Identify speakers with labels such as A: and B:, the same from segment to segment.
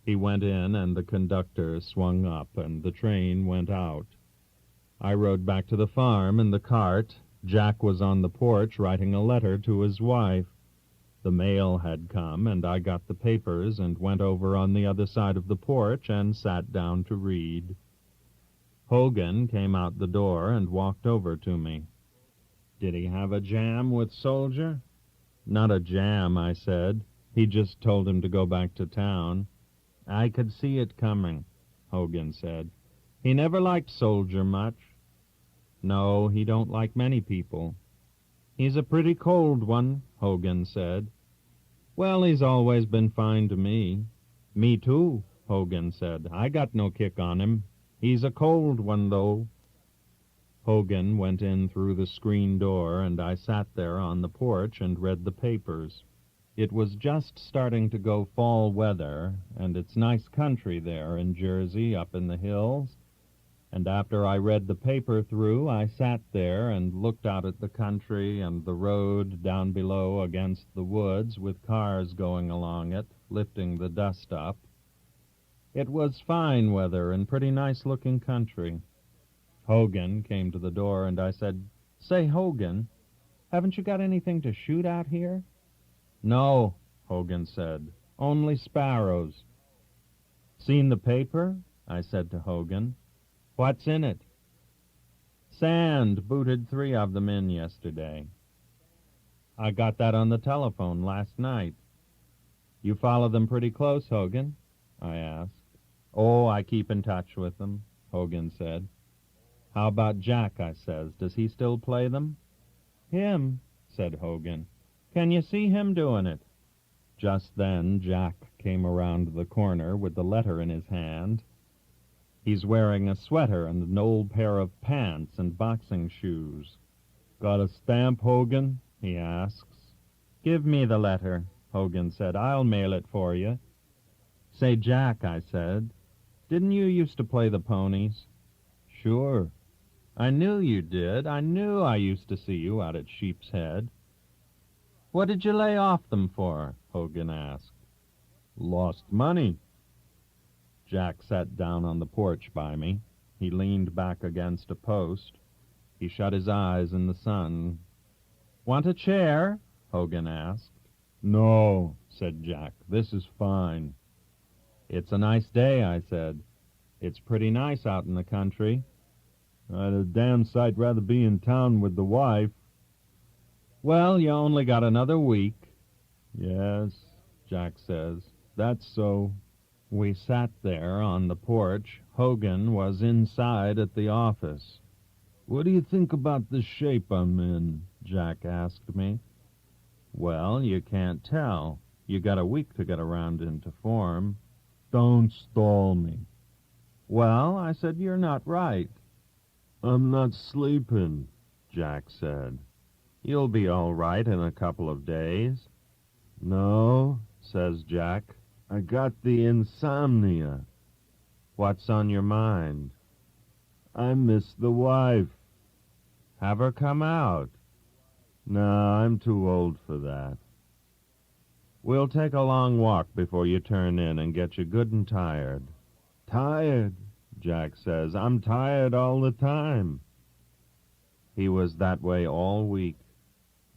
A: He went in, and the conductor swung up, and the train went out. I rode back to the farm in the cart. Jack was on the porch writing a letter to his wife. The mail had come, and I got the papers and went over on the other side of the porch and sat down to read. Hogan came out the door and walked over to me. "Did he have a jam with Soldier?" "Not a jam," I said. "He just told him to go back to town." "I could see it coming," Hogan said. "He never liked Soldier much." "No, he don't like many people." "He's a pretty cold one," Hogan said. "Well, he's always been fine to me." "Me too," Hogan said. "I got no kick on him. He's a cold one, though." Hogan went in through the screen door, and I sat there on the porch and read the papers. It was just starting to go fall weather, and it's nice country there in Jersey, up in the hills. And after I read the paper through, I sat there and looked out at the country and the road down below against the woods with cars going along it, lifting the dust up. It was fine weather and pretty nice-looking country. Hogan came to the door, and I said, "Say, Hogan, haven't you got anything to shoot out here?" "No," Hogan said, "only sparrows." "Seen the paper?" I said to Hogan. "What's in it?" "Sand booted 3 of them in yesterday." "I got that on the telephone last night." "You follow them pretty close, Hogan?" I asked. "Oh, I keep in touch with them," Hogan said. "How about Jack?" I says. "Does he still play them?" "Him?" said Hogan. "Can you see him doing it?" Just then Jack came around the corner with the letter in his hand. He's wearing a sweater and an old pair of pants and boxing shoes. "Got a stamp, Hogan?" he asks. "Give me the letter," Hogan said. "I'll mail it for you." "Say, Jack," I said, "didn't you used to play the ponies?" "Sure." "I knew you did. I knew I used to see you out at Sheep's Head." "What did you lay off them for?" Hogan asked. "Lost money." Jack sat down on the porch by me. He leaned back against a post. He shut his eyes in the sun. "Want a chair?" Hogan asked. "No," said Jack. "This is fine." "It's a nice day," I said. "It's pretty nice out in the country." "I'd a damn sight rather be in town with the wife." "Well, you only got another week." "Yes," Jack says. "That's so." We sat there on the porch. Hogan was inside at the office. "What do you think about the shape I'm in?" Jack asked me. "Well, you can't tell. You got a week to get around into form." "Don't stall me." "Well," I said, "you're not right." "I'm not sleeping," Jack said. "You'll be all right in a couple of days." "No," says Jack. "I got the insomnia." "What's on your mind?" "I miss the wife." "Have her come out." "No, I'm too old for that." "We'll take a long walk before you turn in and get you good and tired." "Tired?" Jack says. "I'm tired all the time." He was that way all week.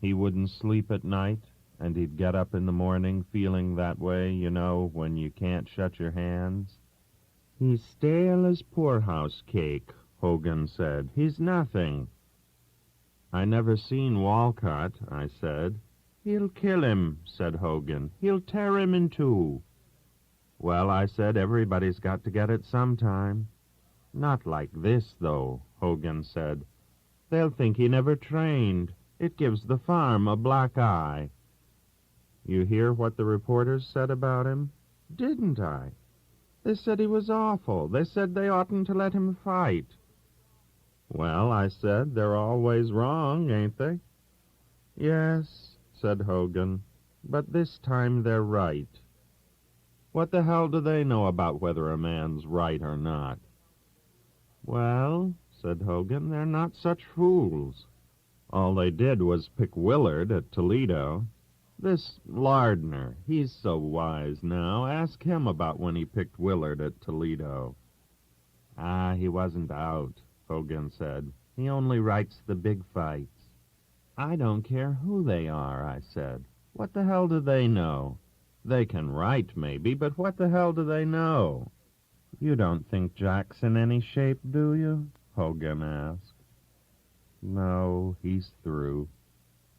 A: He wouldn't sleep at night, and he'd get up in the morning feeling that way, you know, when you can't shut your hands. "He's stale as poorhouse cake," Hogan said. "He's nothing." "I never seen Walcott," I said. "He'll kill him," said Hogan. "He'll tear him in two." "Well," I said, "everybody's got to get it sometime." "Not like this, though," Hogan said. "They'll think he never trained. It gives the farm a black eye." "You hear what the reporters said about him?" "Didn't I? They said he was awful. They said they oughtn't to let him fight." "Well," I said, "they're always wrong, ain't they?" "Yes," said Hogan, "but this time they're right." "What the hell do they know about whether a man's right or not?" "Well," said Hogan, "they're not such fools. All they did was pick Willard at Toledo." This Lardner, he's so wise now. Ask him about when he picked Willard at Toledo. Ah, he wasn't out, Hogan said. He only writes the big fights. I don't care who they are, I said. What the hell do they know? They can write, maybe, but what the hell do they know? You don't think Jack's in any shape, do you? Hogan asked. No, he's through.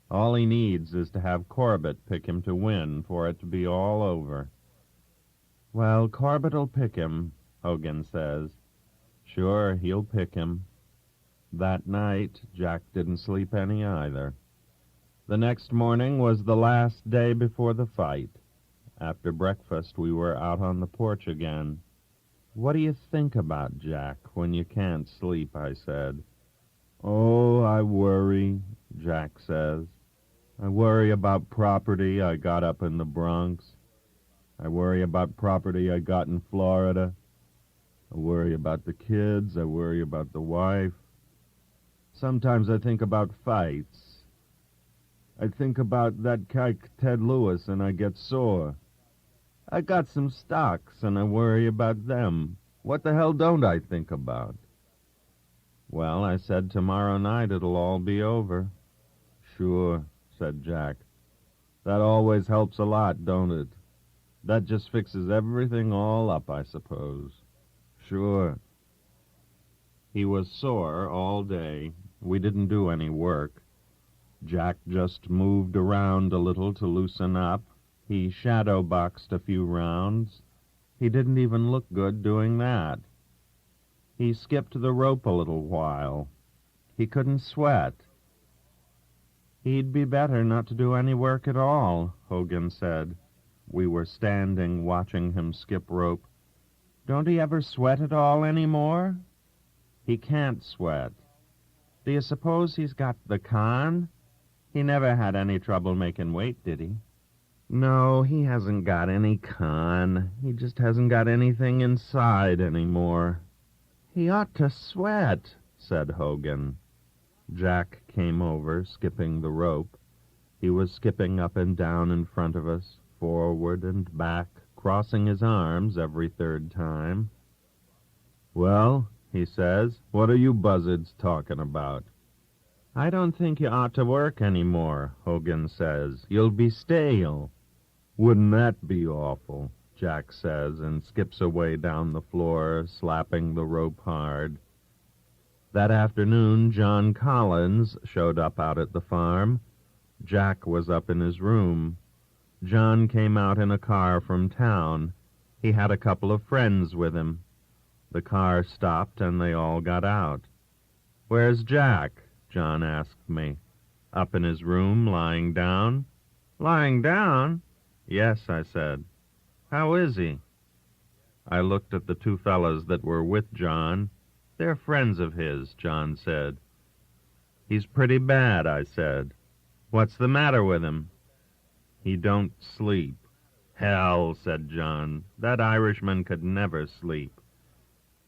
A: All he needs is to have Corbett pick him to win for it to be all over. Well, Corbett'll pick him, Hogan says. Sure, he'll pick him. That night, Jack didn't sleep any either. The next morning was the last day before the fight. After breakfast, we were out on the porch again. What do you think about, Jack, when you can't sleep? I said. Oh, I worry, Jack says. I worry about property I got up in the Bronx. I worry about property I got in Florida. I worry about the kids. I worry about the wife. Sometimes I think about fights. I think about that kike Ted Lewis and I get sore. I got some stocks and I worry about them. What the hell don't I think about? Well, I said, tomorrow night it'll all be over. Sure, said Jack. That always helps a lot, don't it? That just fixes everything all up, I suppose. Sure. He was sore all day. We didn't do any work. Jack just moved around a little to loosen up. He shadow-boxed a few rounds. He didn't even look good doing that. He skipped the rope a little while. He couldn't sweat. He'd be better not to do any work at all, Hogan said. We were standing watching him skip rope. Don't he ever sweat at all anymore? He can't sweat. Do you suppose he's got the con? He never had any trouble making weight, did he? No, he hasn't got any con. He just hasn't got anything inside anymore. He ought to sweat, said Hogan. Jack came over, skipping the rope. He was skipping up and down in front of us, forward and back, crossing his arms every third time. Well, he says, what are you buzzards talking about? I don't think you ought to work any more, Hogan says. You'll be stale. Wouldn't that be awful, Jack says, and skips away down the floor, slapping the rope hard. That afternoon, John Collins showed up out at the farm. Jack was up in his room. John came out in a car from town. He had a couple of friends with him. The car stopped, and they all got out. Where's Jack? John asked me. Up in his room, lying down. Lying down? Yes, I said. How is he? I looked at the two fellows that were with John. They're friends of his, John said. He's pretty bad, I said. What's the matter with him? He don't sleep. Hell, said John. That Irishman could never sleep.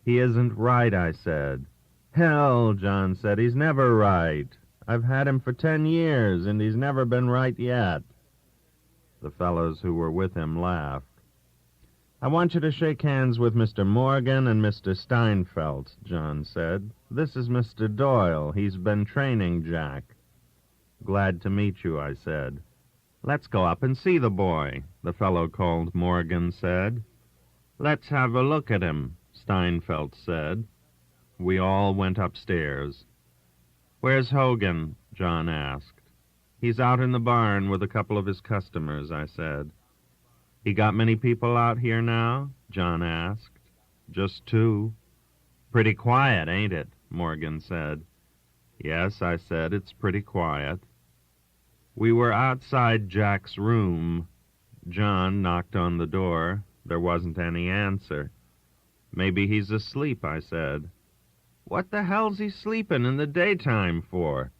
A: He isn't right, I said. Hell, John said, he's never right. I've had him for 10 years, and he's never been right yet. The fellows who were with him laughed. I want you to shake hands with Mr. Morgan and Mr. Steinfeld, John said. This is Mr. Doyle. He's been training Jack. Glad to meet you, I said. Let's go up and see the boy, the fellow called Morgan said. Let's have a look at him, Steinfeld said. We all went upstairs. Where's Hogan? John asked. He's out in the barn with a couple of his customers, I said. He got many people out here now? John asked. Just 2. Pretty quiet, ain't it? Morgan said. Yes, I said, it's pretty quiet. We were outside Jack's room. John knocked on the door. There wasn't any answer. Maybe he's asleep, I said. What the hell's he sleeping in the daytime for?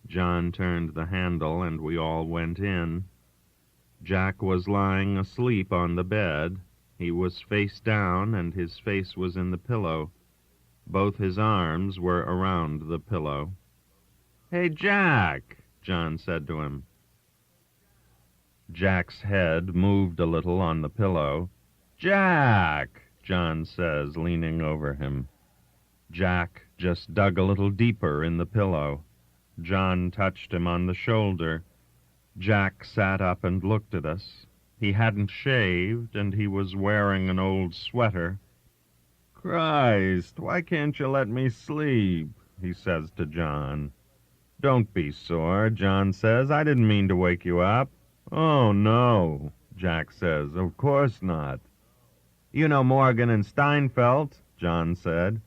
A: John turned the handle, and we all went in. Jack was lying asleep on the bed. He was face down, and his face was in the pillow. Both his arms were around the pillow. Hey, Jack, John said to him. Jack's head moved a little on the pillow. "Jack!" John says, leaning over him. Jack just dug a little deeper in the pillow. John touched him on the shoulder. Jack sat up and looked at us. He hadn't shaved, and he was wearing an old sweater. "Christ, why can't you let me sleep?" he says to John. "Don't be sore," John says. "I didn't mean to wake you up." "Oh, no," Jack says. "Of course not." "You know Morgan and Steinfeld," John said.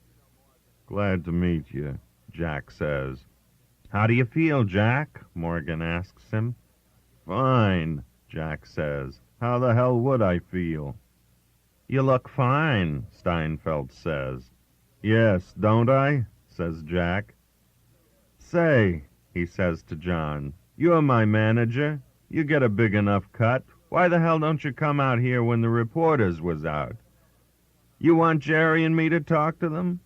A: "Glad to meet you," Jack says. "How do you feel, Jack?" Morgan asks him. "Fine," Jack says. "How the hell would I feel?" "You look fine," Steinfeld says. "Yes, don't I?" says Jack. "Say," he says to John, "you're my manager. You get a big enough cut. Why the hell don't you come out here when the reporters was out? You want Jerry and me to talk to them?"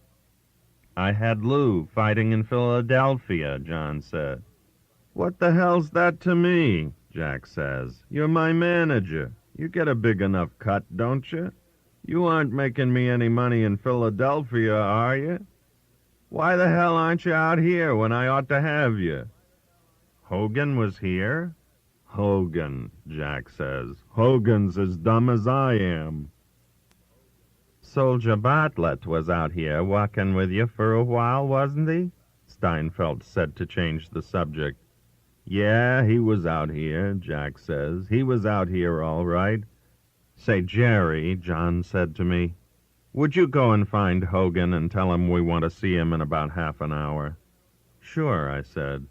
A: "I had Lou fighting in Philadelphia," John said. "What the hell's that to me?" Jack says. "You're my manager. You get a big enough cut, don't you? You aren't making me any money in Philadelphia, are you? Why the hell aren't you out here when I ought to have you?" "Hogan was here?" "Hogan," Jack says. "Hogan's as dumb as I am." "Soldier Bartlett was out here walking with you for a while, wasn't he?" Steinfeld said to change the subject. "Yeah, he was out here," Jack says. "He was out here all right." "Say, Jerry," John said to me, "would you go and find Hogan and tell him we want to see him in about half an hour?" "Sure," I said.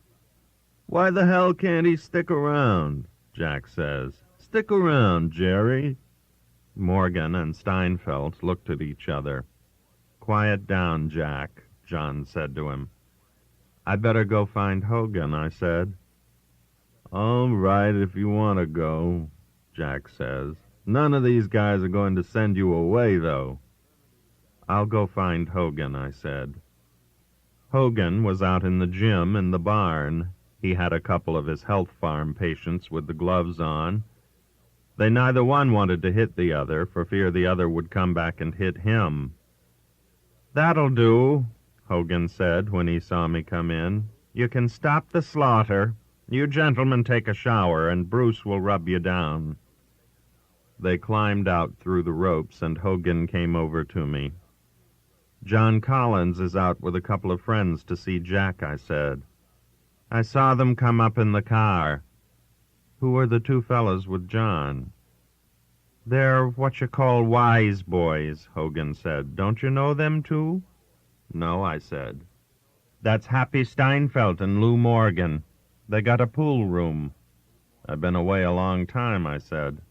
A: "Why the hell can't he stick around?" Jack says. "Stick around, Jerry." Morgan and Steinfeld looked at each other. "Quiet down, Jack," John said to him. "I better go find Hogan," I said. "All right, if you want to go," Jack says. "None of these guys are going to send you away, though." "I'll go find Hogan," I said. Hogan was out in the gym in the barn. He had a couple of his health farm patients with the gloves on. They neither one wanted to hit the other for fear the other would come back and hit him. "That'll do," Hogan said when he saw me come in. "You can stop the slaughter. You gentlemen take a shower, and Bruce will rub you down." They climbed out through the ropes, and Hogan came over to me. "John Collins is out with a couple of friends to see Jack," I said. "I saw them come up in the car." "Who are the two fellows with John?" "They're what you call wise boys," Hogan said. "Don't you know them two?" "No," I said. "That's Happy Steinfeld and Lou Morgan. They got a pool room." "I've been away a long time," I said.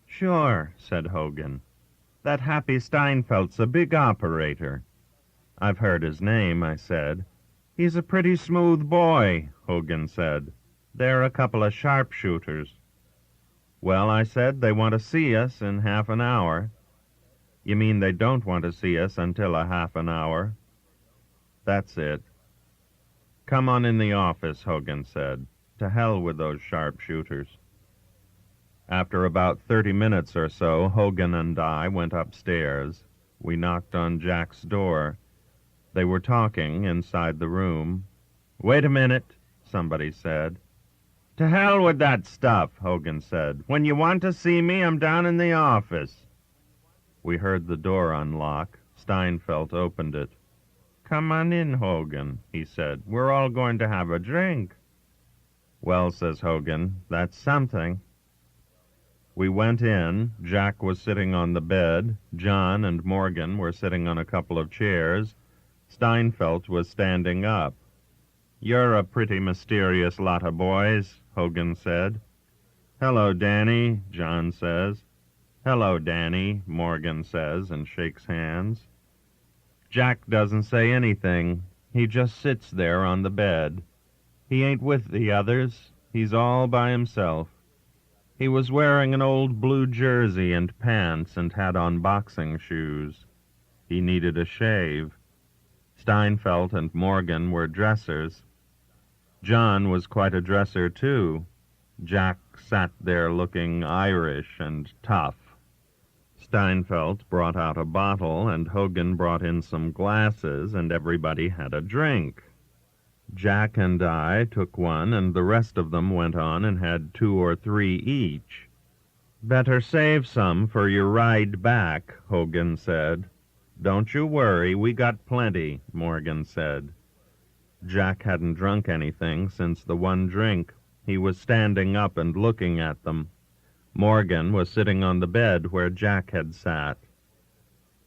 A: "Sure," said Hogan. "That Happy Steinfeld's a big operator." "I've heard his name," I said. "He's a pretty smooth boy," Hogan said. "They're a couple of sharpshooters." "Well," I said, "they want to see us in half an hour." "You mean they don't want to see us until a half an hour?" "That's it." "Come on in the office," Hogan said. "To hell with those sharpshooters." After about 30 minutes or so, Hogan and I went upstairs. We knocked on Jack's door. They were talking inside the room. "Wait a minute," somebody said. "To hell with that stuff," Hogan said. "When you want to see me, I'm down in the office." We heard the door unlock. Steinfeld opened it. "Come on in, Hogan," he said. "We're all going to have a drink." "Well," says Hogan, "that's something." We went in. Jack was sitting on the bed. John and Morgan were sitting on a couple of chairs. Steinfeld was standing up. "You're a pretty mysterious lot of boys," Hogan said. "Hello, Danny," John says. "Hello, Danny," Morgan says and shakes hands. Jack doesn't say anything. He just sits there on the bed. He ain't with the others. He's all by himself. He was wearing an old blue jersey and pants and had on boxing shoes. He needed a shave. Steinfeld and Morgan were dressers. John was quite a dresser, too. Jack sat there looking Irish and tough. Steinfeld brought out a bottle, and Hogan brought in some glasses, and everybody had a drink. Jack and I took one, and the rest of them went on and had 2 or 3 each. "Better save some for your ride back," Hogan said. "Don't you worry, we got plenty," Morgan said. Jack hadn't drunk anything since the one drink. He was standing up and looking at them. Morgan was sitting on the bed where Jack had sat.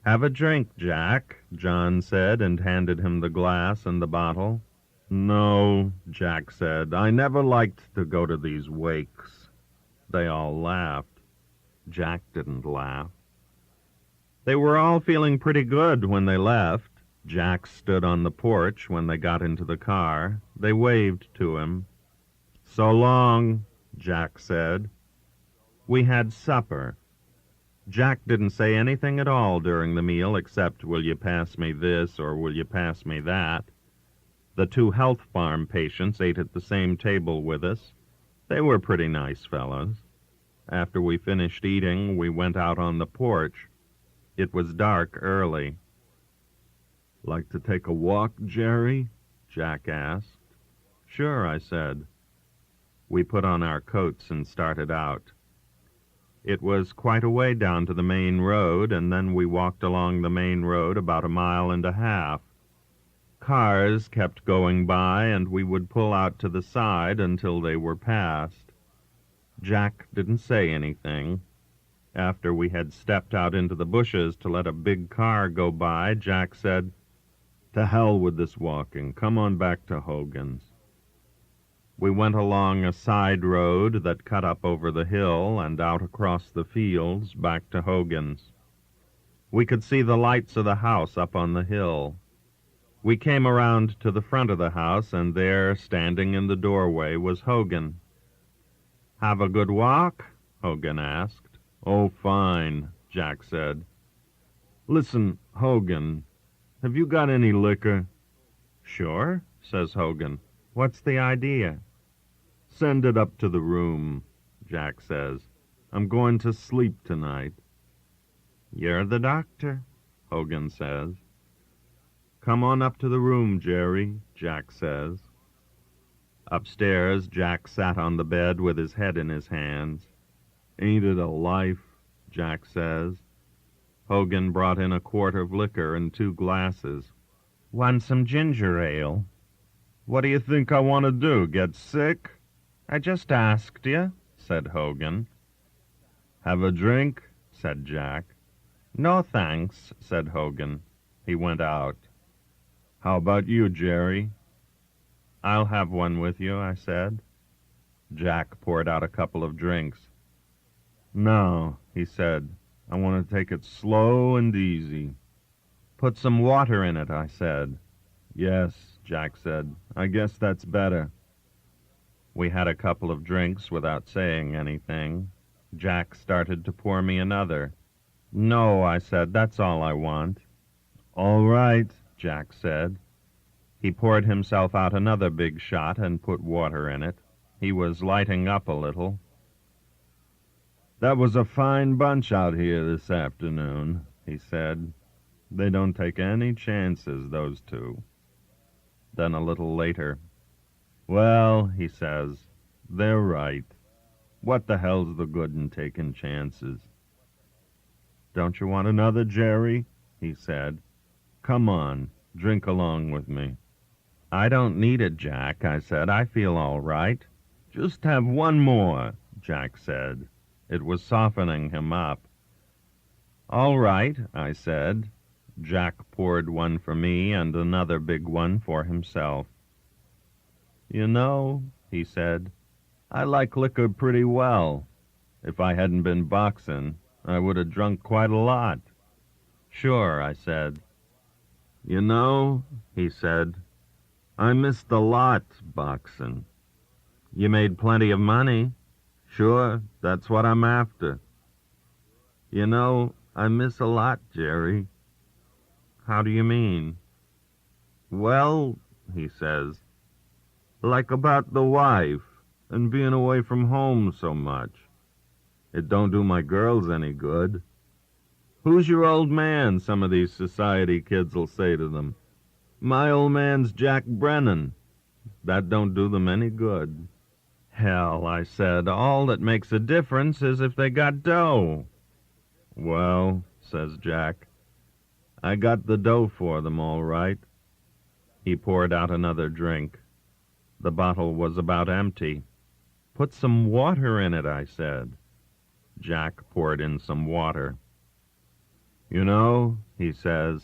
A: "Have a drink, Jack," John said, and handed him the glass and the bottle. "No," Jack said. "I never liked to go to these wakes." They all laughed. Jack didn't laugh. They were all feeling pretty good when they left. Jack stood on the porch when they got into the car. They waved to him. "So long," Jack said. We had supper. Jack didn't say anything at all during the meal except, "Will you pass me this," or "Will you pass me that?" The 2 health farm patients ate at the same table with us. They were pretty nice fellows. After we finished eating, we went out on the porch. It was dark early. "Like to take a walk, Jerry?" Jack asked. "Sure," I said. We put on our coats and started out. It was quite a way down to the main road, and then we walked along the main road about 1.5 miles. Cars kept going by, and we would pull out to the side until they were passed. Jack didn't say anything. After we had stepped out into the bushes to let a big car go by, Jack said, "To hell with this walking. Come on back to Hogan's." We went along a side road that cut up over the hill and out across the fields back to Hogan's. We could see the lights of the house up on the hill. We came around to the front of the house, and there, standing in the doorway, was Hogan. "Have a good walk?" Hogan asked. "Oh, fine," Jack said. "Listen, Hogan, have you got any liquor?" "Sure," says Hogan. "What's the idea?" "Send it up to the room," Jack says. "I'm going to sleep tonight." "You're the doctor," Hogan says. "Come on up to the room, Jerry," Jack says. Upstairs, Jack sat on the bed with his head in his hands. "Ain't it a life?" Jack says. Hogan brought in a quart of liquor and 2 glasses. "Want some ginger ale?" "What do you think I want to do, get sick?" "I just asked you," said Hogan. "Have a drink?" said Jack. "No, thanks," said Hogan. He went out. "How about you, Jerry?" "I'll have one with you," I said. Jack poured out a couple of drinks. "No," he said. "I want to take it slow and easy." "Put some water in it," I said. "Yes," Jack said. "I guess that's better." We had a couple of drinks without saying anything. Jack started to pour me another. "No," I said, "that's all I want." "All right," Jack said. He poured himself out another big shot and put water in it. He was lighting up a little. "That was a fine bunch out here this afternoon," he said. "They don't take any chances, those 2. Then a little later, "Well," he says, "they're right. What the hell's the good in taking chances?" "Don't you want another, Jerry?" he said. "Come on, drink along with me." "I don't need it, Jack," I said. "I feel all right." "Just have one more," Jack said. It was softening him up. "All right," I said. Jack poured one for me and another big one for himself. "You know," he said, "I like liquor pretty well. If I hadn't been boxing, I would have drunk quite a lot." "Sure," I said. "You know," he said, "I missed a lot boxing." "You made plenty of money." "Sure, that's what I'm after." "You know, I miss a lot, Jerry." "How do you mean?" "Well," he says, "like about the wife." and being away from home so much. It don't do my girls any good. Who's your old man, some of these society kids will say to them. My old man's Jack Brennan. That don't do them any good. Hell, I said, all that makes a difference is if they got dough. Well, says Jack, I got the dough for them, all right. He poured out another drink. The bottle was about empty. Put some water in it, I said. Jack poured in some water. You know, he says,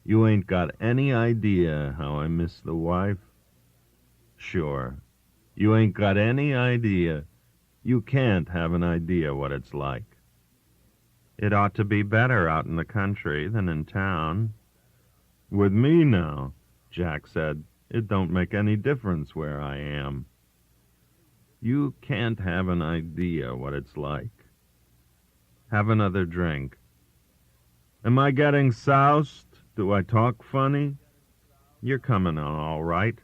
A: you ain't got any idea how I miss the wife. Sure, you ain't got any idea. You can't have an idea what it's like. It ought to be better out in the country than in town. With me now, Jack said, it don't make any difference where I am. You can't have an idea what it's like. Have another drink. Am I getting soused? Do I talk funny? You're coming on all right.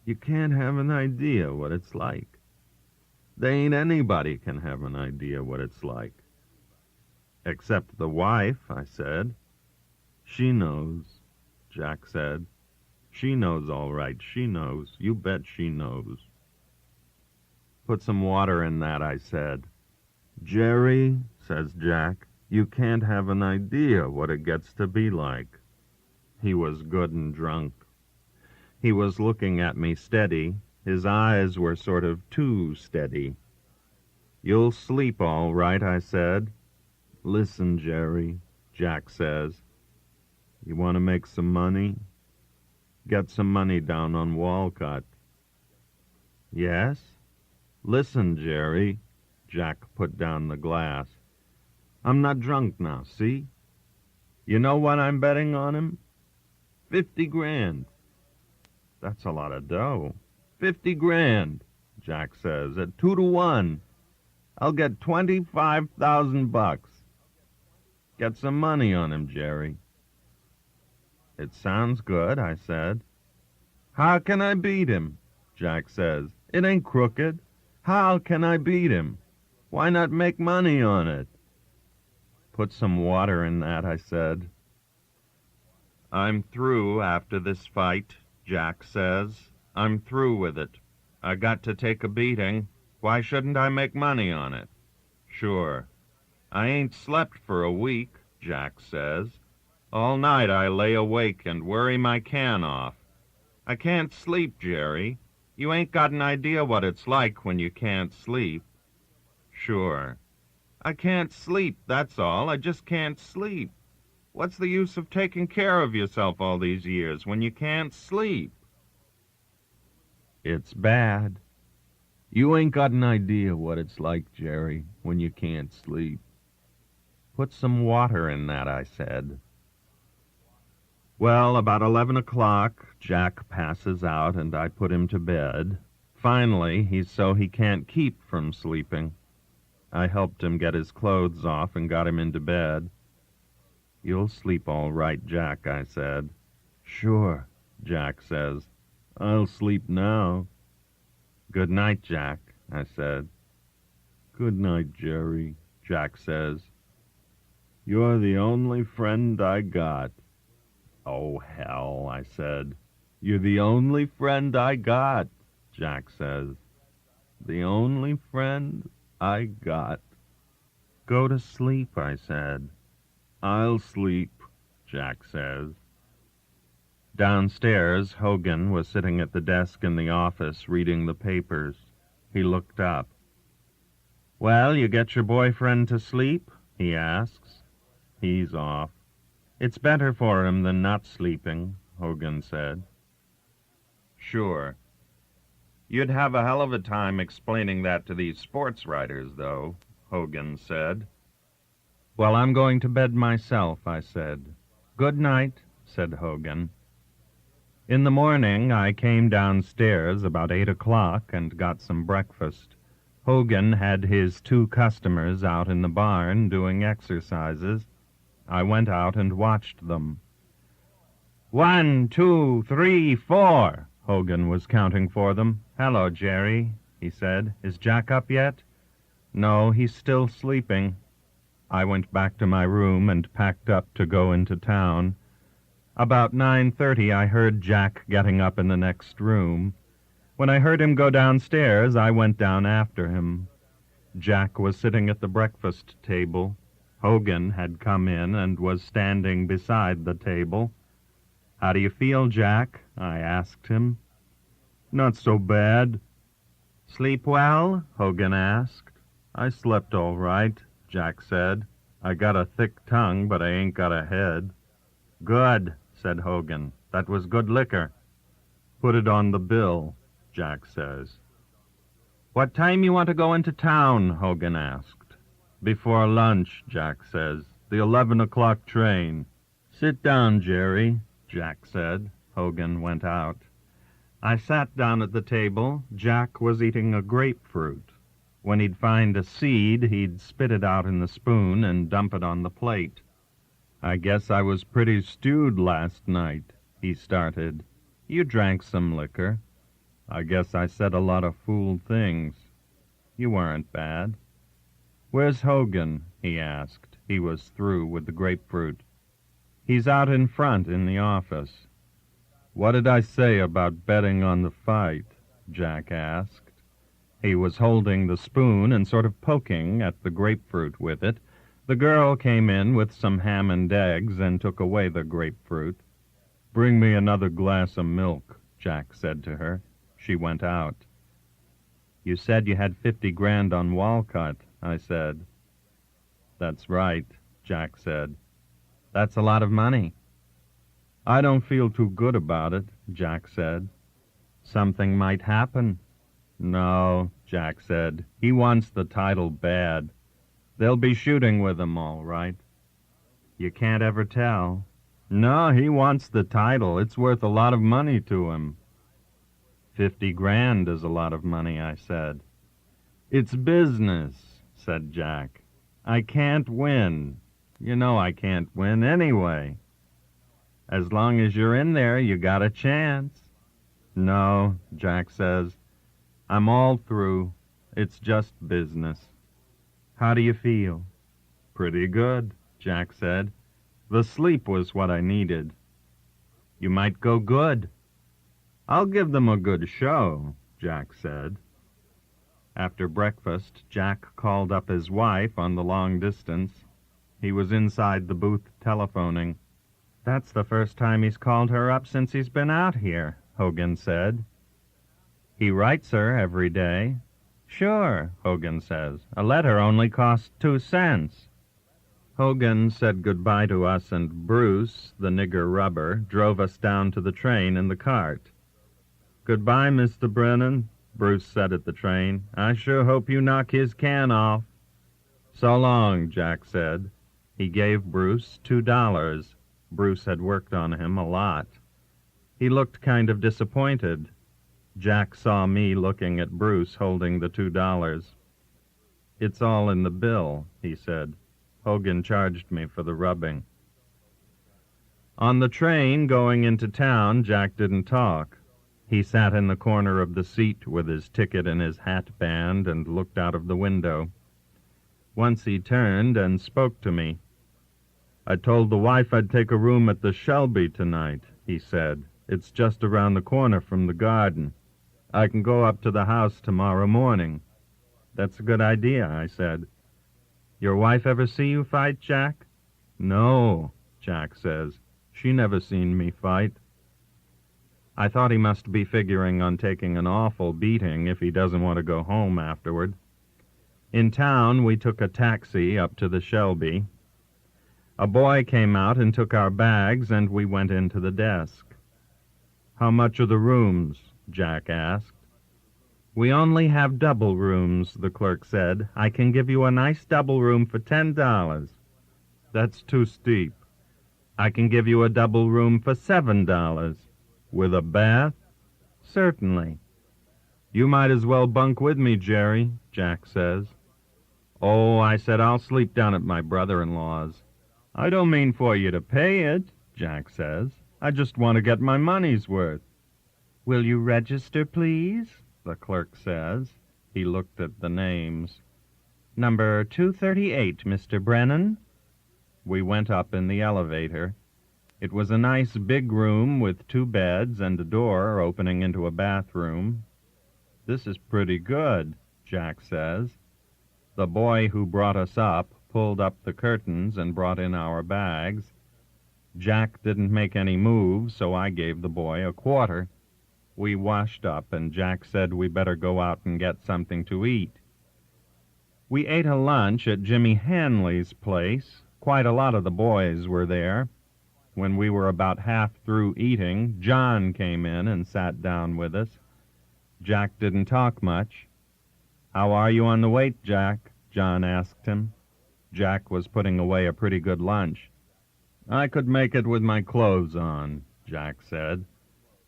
A: You can't have an idea what it's like. There ain't anybody can have an idea what it's like. Except the wife, I said. She knows, Jack said. She knows all right, she knows. You bet she knows. Put some water in that, I said. Jerry, says Jack, you can't have an idea what it gets to be like. He was good and drunk. He was looking at me steady. His eyes were sort of too steady. You'll sleep all right, I said. Listen, Jerry, Jack says. You want to make some money? Get some money down on Walcott. Yes? Listen, Jerry, Jack put down the glass. I'm not drunk now, see? You know what I'm betting on him? 50 grand. That's a lot of dough. 50 grand, Jack says, at 2 to 1. I'll get 25,000 bucks. Get some money on him, Jerry. It sounds good, I said. How can I beat him? Jack says. It ain't crooked. How can I beat him? Why not make money on it? Put some water in that, I said. I'm through after this fight, Jack says. I'm through with it. I got to take a beating. Why shouldn't I make money on it? Sure. I ain't slept for a week, Jack says. All night I lay awake and worry my can off. I can't sleep, Jerry. You ain't got an idea what it's like when you can't sleep. Sure. I can't sleep, that's all. I just can't sleep. What's the use of taking care of yourself all these years when you can't sleep? It's bad. You ain't got an idea what it's like, Jerry, when you can't sleep. Put some water in that, I said. Well, about 11 o'clock, Jack passes out and I put him to bed. Finally, he's so he can't keep from sleeping. I helped him get his clothes off and got him into bed. You'll sleep all right, Jack, I said. Sure, Jack says. I'll sleep now. Good night, Jack, I said. Good night, Jerry, Jack says. You're the only friend I got. Oh, hell, I said. You're the only friend I got, Jack says. The only friend I got. Go to sleep, I said. I'll sleep, Jack says. Downstairs, Hogan was sitting at the desk in the office reading the papers. He looked up. Well, you get your boyfriend to sleep? He asks. He's off. It's better for him than not sleeping, Hogan said. Sure. You'd have a hell of a time explaining that to these sports writers, though, Hogan said. Well, I'm going to bed myself, I said. Good night, said Hogan. In the morning, I came downstairs about 8 o'clock and got some breakfast. Hogan had his 2 customers out in the barn doing exercises. I went out and watched them. 1, 2, 3, 4, Hogan was counting for them. Hello, Jerry. he said. "Is Jack up yet?" "No, he's still sleeping." I went back to my room and packed up to go into town. About 9:30 I heard Jack getting up in the next room. When I heard him go downstairs, I went down after him. Jack was sitting at the breakfast table. Hogan had come in and was standing beside the table. "How do you feel, Jack?" I asked him. "Not so bad." "Sleep well?" Hogan asked. "I slept all right," Jack said. "I got a thick tongue, but I ain't got a head." "Good," said Hogan. "That was good liquor." "Put it on the bill," Jack says. "What time you want to go into town?" Hogan asked. "Before lunch," Jack says. "The 11 o'clock train." "Sit down, Jerry," Jack said. Hogan went out. I sat down at the table. Jack was eating a grapefruit. When he'd find a seed, he'd spit it out in the spoon and dump it on the plate. "I guess I was pretty stewed last night," he started. "You drank some liquor." "I guess I said a lot of fool things." "You weren't bad." "Where's Hogan?" he asked. He was through with the grapefruit. "He's out in front in the office." "What did I say about betting on the fight?" Jack asked. He was holding the spoon and sort of poking at the grapefruit with it. The girl came in with some ham and eggs and took away the grapefruit. "Bring me another glass of milk," Jack said to her. She went out. "You said you had 50 grand on Walcott," I said. "That's right," Jack said. "That's a lot of money." "I don't feel too good about it," Jack said. "Something might happen." "No," Jack said. "He wants the title bad. They'll be shooting with him all right." "You can't ever tell." "No, he wants the title. It's worth a lot of money to him." 50 grand is a lot of money, I said. "It's business," said Jack. "I can't win. You know I can't win anyway." "As long as you're in there, you got a chance." "No," Jack says. "I'm all through. It's just business." "How do you feel?" "Pretty good," Jack said. "The sleep was what I needed." "You might go good." "I'll give them a good show," Jack said. After breakfast, Jack called up his wife on the long distance. He was inside the booth telephoning. "That's the first time he's called her up since he's been out here," Hogan said. "He writes her every day." "Sure," Hogan says. "A letter only costs 2 cents. Hogan said goodbye to us, and Bruce, the nigger rubber, drove us down to the train in the cart. "Goodbye, Mr. Brennan," Bruce said at the train. "I sure hope you knock his can off." "So long," Jack said. He gave Bruce $2. Bruce had worked on him a lot. He looked kind of disappointed. Jack saw me looking at Bruce holding the $2. "It's all in the bill," he said. "Hogan charged me for the rubbing." On the train going into town, Jack didn't talk. He sat in the corner of the seat with his ticket in his hat band and looked out of the window. Once he turned and spoke to me. "I told the wife I'd take a room at the Shelby tonight," he said. "It's just around the corner from the garden. I can go up to the house tomorrow morning." "That's a good idea," I said. "Your wife ever see you fight, Jack?" "No," Jack says. "She never seen me fight." I thought he must be figuring on taking an awful beating if he doesn't want to go home afterward. In town, we took a taxi up to the Shelby. A boy came out and took our bags, and we went into the desk. "How much are the rooms?" Jack asked. "We only have double rooms," the clerk said. "I can give you a nice double room for $10. "That's too steep." "I can give you a double room for $7. "With a bath?" "Certainly." "You might as well bunk with me, Jerry," Jack says. "Oh," I said, "I'll sleep down at my brother-in-law's." "I don't mean for you to pay it," Jack says. "I just want to get my money's worth." "Will you register, please?" the clerk says. He looked at the names. "Number 238, Mr. Brennan." We went up in the elevator. It was a nice big room with 2 beds and a door opening into a bathroom. "This is pretty good," Jack says. The boy who brought us up pulled up the curtains and brought in our bags. Jack didn't make any moves, so I gave the boy a quarter. We washed up, and Jack said we better go out and get something to eat. We ate a lunch at Jimmy Hanley's place. Quite a lot of the boys were there. When we were about half through eating, John came in and sat down with us. Jack didn't talk much. "How are you on the weight, Jack?" John asked him. Jack was putting away a pretty good lunch. "I could make it with my clothes on," Jack said.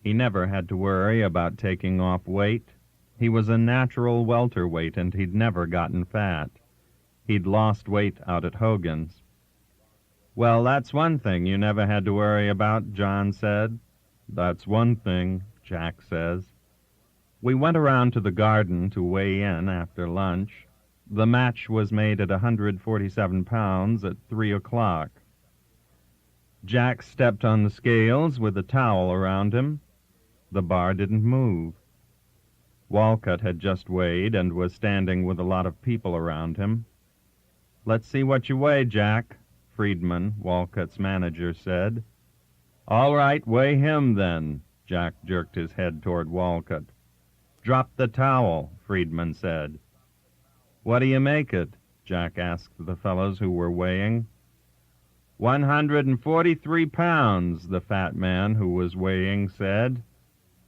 A: He never had to worry about taking off weight. He was a natural welterweight, and he'd never gotten fat. He'd lost weight out at Hogan's. "Well, that's one thing you never had to worry about," John said. "That's one thing," Jack says. We went around to the garden to weigh in after lunch. The match was made at 147 pounds at 3 o'clock. Jack stepped on the scales with a towel around him. The bar didn't move. Walcott had just weighed and was standing with a lot of people around him. "Let's see what you weigh, Jack," Friedman, Walcott's manager, said. "All right, weigh him then." Jack jerked his head toward Walcott. "Drop the towel," Friedman said. "What do you make it?" Jack asked the fellows who were weighing. 143 pounds, the fat man who was weighing said.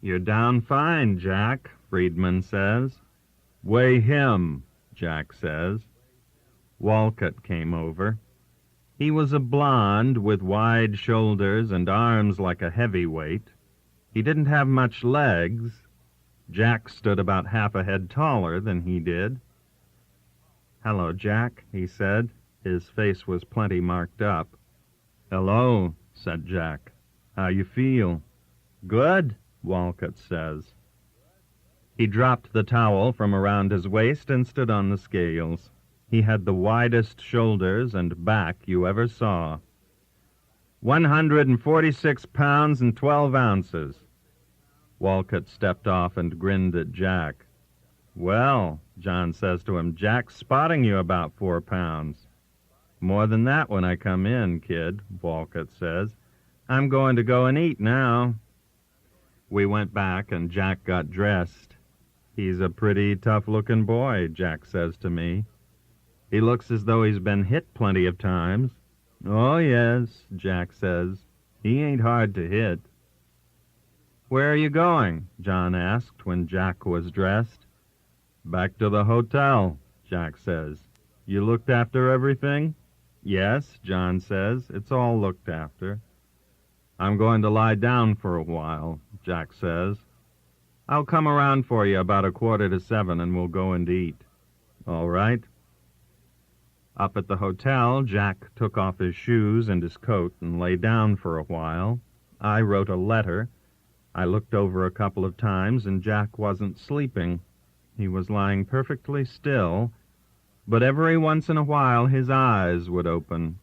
A: "You're down fine, Jack," Friedman says. "Weigh him," Jack says. Walcott came over. He was a blonde with wide shoulders and arms like a heavyweight. He didn't have much legs. Jack stood about half a head taller than he did. "Hello, Jack," he said. His face was plenty marked up. "Hello," said Jack. "How you feel?" "Good," Walcott says. He dropped the towel from around his waist and stood on the scales. He had the widest shoulders and back you ever saw. 146 pounds and 12 ounces. Walcott stepped off and grinned at Jack. "Well," John says to him, "Jack's spotting you about 4 pounds. "More than that when I come in, kid," Walcott says. "I'm going to go and eat now." We went back, and Jack got dressed. "He's a pretty tough-looking boy," Jack says to me. "He looks as though he's been hit plenty of times." "Oh, yes," Jack says. "He ain't hard to hit." "Where are you going?" John asked when Jack was dressed. "Back to the hotel," Jack says. "You looked after everything?" "Yes," John says. "It's all looked after." "I'm going to lie down for a while," Jack says. "I'll come around for you about 6:45 and we'll go and eat." "All right." Up at the hotel, Jack took off his shoes and his coat and lay down for a while. I wrote a letter. I looked over a couple of times, and Jack wasn't sleeping. He was lying perfectly still, but every once in a while his eyes would open.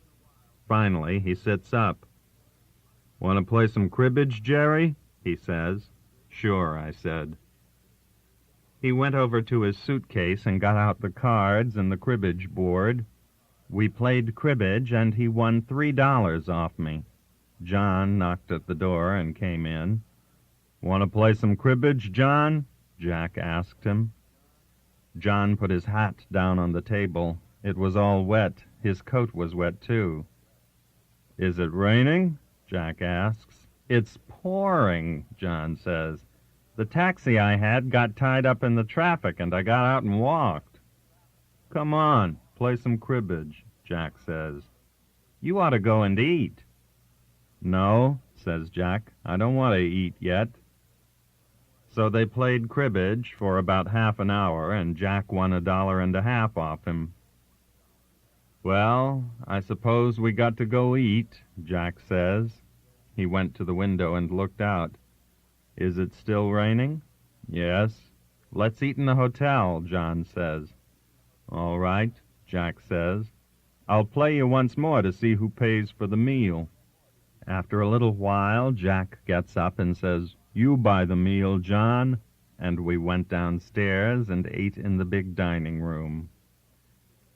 A: Finally, he sits up. "Want to play some cribbage, Jerry?" he says. "Sure," I said. He went over to his suitcase and got out the cards and the cribbage board. We played cribbage, and he won $3 off me. John knocked at the door and came in. "Want to play some cribbage, John?" Jack asked him. John put his hat down on the table. It was all wet. His coat was wet, too. "Is it raining?" Jack asks. "It's pouring," John says. "The taxi I had got tied up in the traffic, and I got out and walked." "Come on, play some cribbage," Jack says. "You ought to go and eat." "No," says Jack, "I don't want to eat yet." So they played cribbage for about half an hour, and Jack won $1.50 off him. "Well, I suppose we got to go eat," Jack says. He went to the window and looked out. "Is it still raining?" "Yes." "Let's eat in the hotel," John says. "All right," Jack says. "I'll play you once more to see who pays for the meal." After a little while, Jack gets up and says, "You buy the meal, John," and we went downstairs and ate in the big dining room.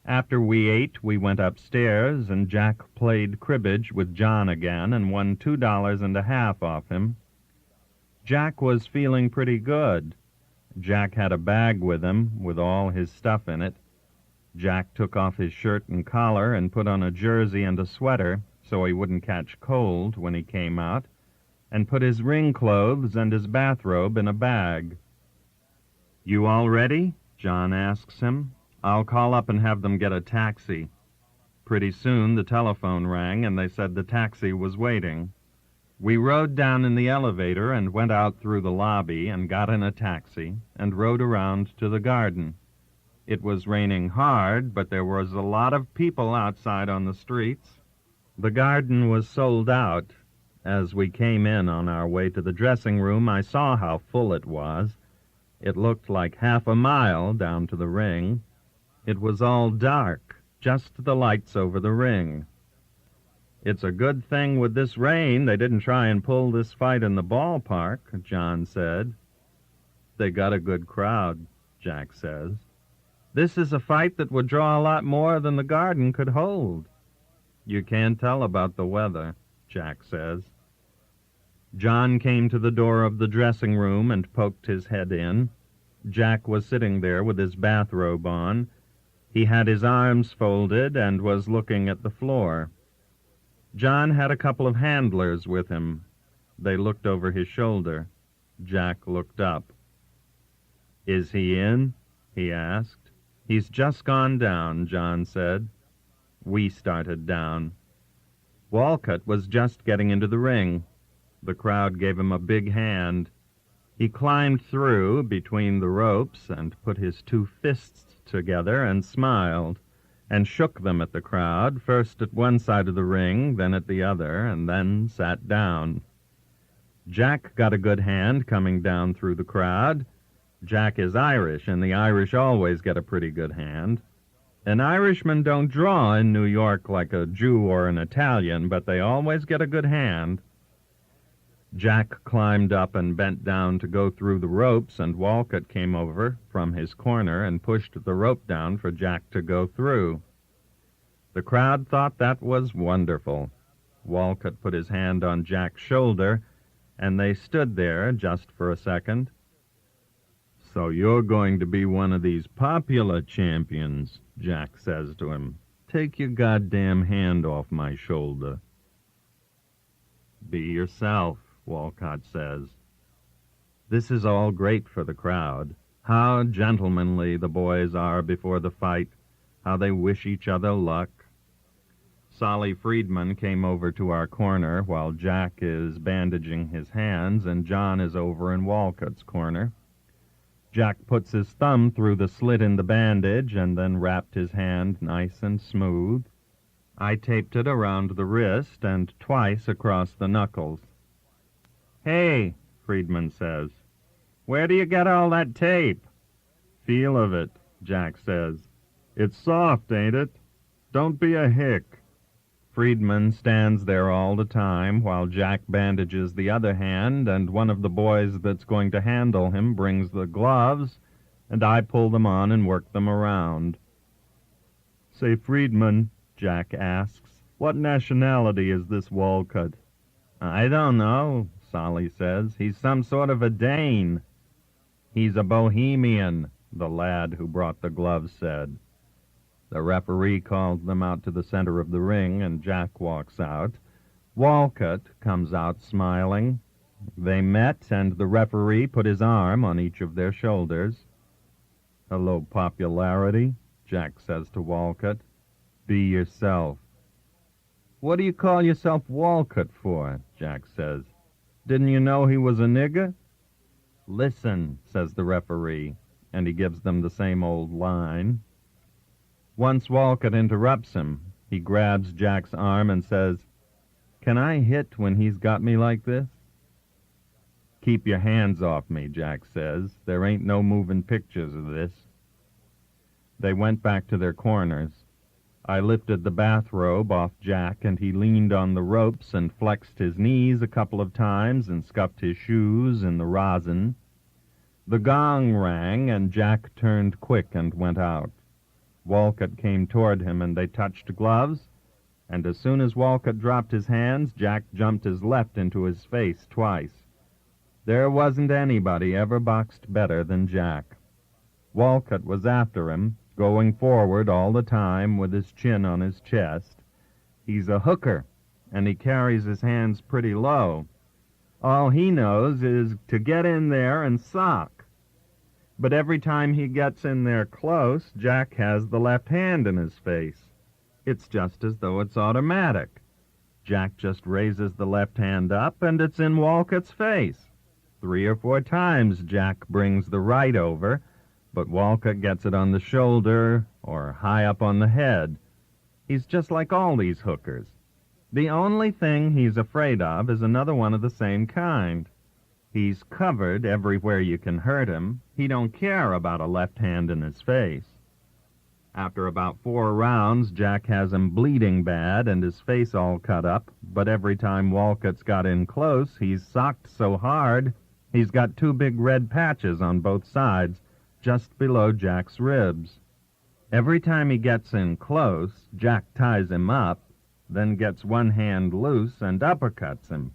A: After we ate, we went upstairs, and Jack played cribbage with John again and won $2.50 off him. Jack was feeling pretty good. Jack had a bag with him with all his stuff in it. Jack took off his shirt and collar and put on a jersey and a sweater so he wouldn't catch cold when he came out, and put his ring clothes and his bathrobe in a bag. "You all ready?" John asks him. "I'll call up and have them get a taxi." Pretty soon the telephone rang, and they said the taxi was waiting. We rode down in the elevator and went out through the lobby and got in a taxi and rode around to the garden. It was raining hard, but there was a lot of people outside on the streets. The garden was sold out. As we came in on our way to the dressing room, I saw how full it was. It looked like half a mile down to the ring. It was all dark, just the lights over the ring. "It's a good thing with this rain they didn't try and pull this fight in the ballpark," John said. "They got a good crowd," Jack says. "This is a fight that would draw a lot more than the garden could hold." "You can't tell about the weather," Jack says. John came to the door of the dressing room and poked his head in. Jack was sitting there with his bathrobe on. He had his arms folded and was looking at the floor. John had a couple of handlers with him. They looked over his shoulder. Jack looked up. "Is he in?" he asked. "He's just gone down," John said. We started down. Walcott was just getting into the ring. The crowd gave him a big hand. He climbed through between the ropes and put his two fists together and smiled, and shook them at the crowd, first at one side of the ring, then at the other, and then sat down. Jack got a good hand coming down through the crowd. Jack is Irish, and the Irish always get a pretty good hand. An Irishman don't draw in New York like a Jew or an Italian, but they always get a good hand. Jack climbed up and bent down to go through the ropes, and Walcott came over from his corner and pushed the rope down for Jack to go through. The crowd thought that was wonderful. Walcott put his hand on Jack's shoulder, and they stood there just for a second. "So you're going to be one of these popular champions," Jack says to him. "Take your goddamn hand off my shoulder." "Be yourself," Walcott says. This is all great for the crowd. How gentlemanly the boys are before the fight, how they wish each other luck. Solly Friedman came over to our corner while Jack is bandaging his hands, and John is over in Walcott's corner. Jack puts his thumb through the slit in the bandage and then wrapped his hand nice and smooth. I taped it around the wrist and twice across the knuckles. "Hey," Friedman says, "where do you get all that tape?" "Feel of it," Jack says. "It's soft, ain't it? Don't be a hick." Friedman stands there all the time while Jack bandages the other hand, and one of the boys that's going to handle him brings the gloves, and I pull them on and work them around. "Say, Friedman," Jack asks, "what nationality is this Walcott?" "I don't know," Solly says. "He's some sort of a Dane." "He's a Bohemian," the lad who brought the gloves said. The referee calls them out to the center of the ring, and Jack walks out. Walcott comes out smiling. They met, and the referee put his arm on each of their shoulders. "Hello, popularity," Jack says to Walcott. "Be yourself." "What do you call yourself Walcott for?" Jack says. "Didn't you know he was a nigger?" "Listen," says the referee, and he gives them the same old line. Once Walcott interrupts him. He grabs Jack's arm and says, "Can I hit when he's got me like this?" "Keep your hands off me," Jack says. "There ain't no moving pictures of this." They went back to their corners. I lifted the bathrobe off Jack, and he leaned on the ropes and flexed his knees a couple of times and scuffed his shoes in the rosin. The gong rang, and Jack turned quick and went out. Walcott came toward him, and they touched gloves, and as soon as Walcott dropped his hands, Jack jumped his left into his face twice. There wasn't anybody ever boxed better than Jack. Walcott was after him, going forward all the time with his chin on his chest. He's a hooker, and he carries his hands pretty low. All he knows is to get in there and sock. But every time he gets in there close, Jack has the left hand in his face. It's just as though it's automatic. Jack just raises the left hand up, and it's in Walcott's face. 3 or 4 times Jack brings the right over, but Walcott gets it on the shoulder or high up on the head. He's just like all these hookers. The only thing he's afraid of is another one of the same kind. He's covered everywhere you can hurt him. He don't care about a left hand in his face. After about 4 rounds, Jack has him bleeding bad and his face all cut up, but every time Walcott's got in close, he's socked so hard, he's got 2 big red patches on both sides, just below Jack's ribs. Every time he gets in close, Jack ties him up, then gets one hand loose and uppercuts him.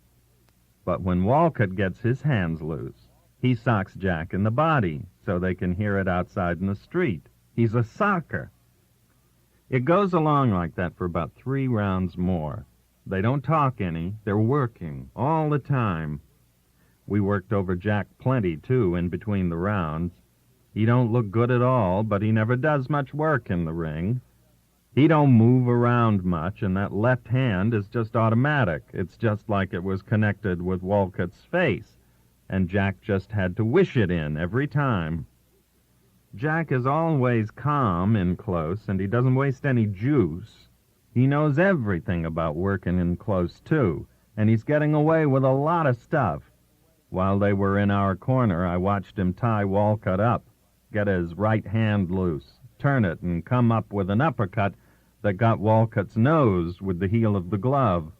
A: But when Walcott gets his hands loose, he socks Jack in the body so they can hear it outside in the street. He's a socker. It goes along like that for about 3 rounds more. They don't talk any. They're working all the time. We worked over Jack plenty, too, in between the rounds. He don't look good at all, but he never does much work in the ring. He don't move around much, and that left hand is just automatic. It's just like it was connected with Walcott's face, and Jack just had to wish it in every time. Jack is always calm in close, and he doesn't waste any juice. He knows everything about working in close, too, and he's getting away with a lot of stuff. While they were in our corner, I watched him tie Walcott up, get his right hand loose, turn it, and come up with an uppercut that got Walcott's nose with the heel of the glove.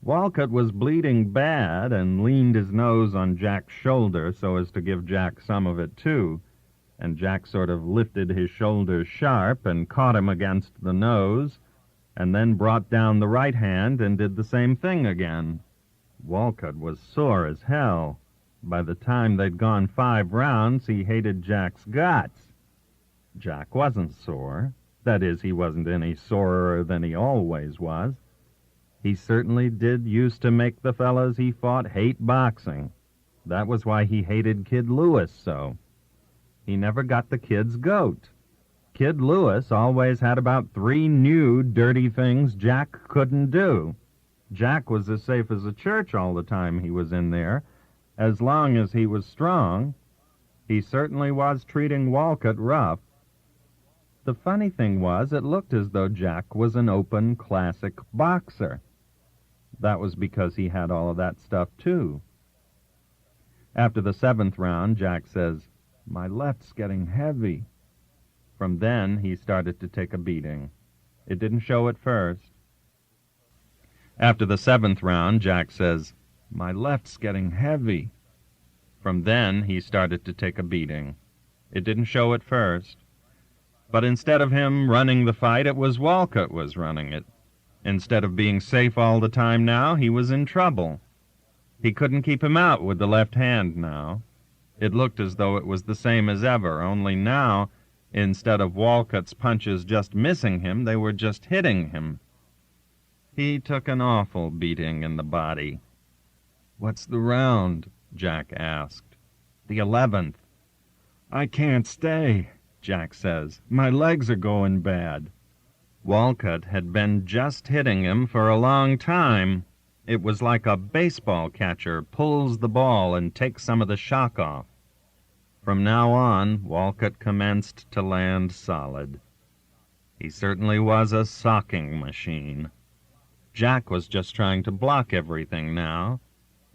A: Walcott was bleeding bad and leaned his nose on Jack's shoulder so as to give Jack some of it, too, and Jack sort of lifted his shoulders sharp and caught him against the nose, and then brought down the right hand and did the same thing again. Walcott was sore as hell. By the time they'd gone 5 rounds, he hated Jack's guts. Jack wasn't sore. That is, he wasn't any sorer than he always was. He certainly did used to make the fellows he fought hate boxing. That was why he hated Kid Lewis so. He never got the kid's goat. Kid Lewis always had about 3 new dirty things Jack couldn't do. Jack was as safe as a church all the time he was in there, as long as he was strong. He certainly was treating Walcott rough. The funny thing was, it looked as though Jack was an open, classic boxer. That was because he had all of that stuff, too. After the 7th round, Jack says, "My left's getting heavy." From then, he started to take a beating. It didn't show at first. After the 7th round, Jack says, "My left's getting heavy." From then, he started to take a beating. It didn't show at first. But instead of him running the fight, it was Walcott was running it. Instead of being safe all the time now, he was in trouble. He couldn't keep him out with the left hand now. It looked as though it was the same as ever, only now, instead of Walcott's punches just missing him, they were just hitting him. He took an awful beating in the body. "What's the round?" Jack asked. "The 11th. "I can't stay," Jack says. "My legs are going bad." Walcott had been just hitting him for a long time. It was like a baseball catcher pulls the ball and takes some of the shock off. From now on, Walcott commenced to land solid. He certainly was a socking machine. Jack was just trying to block everything now.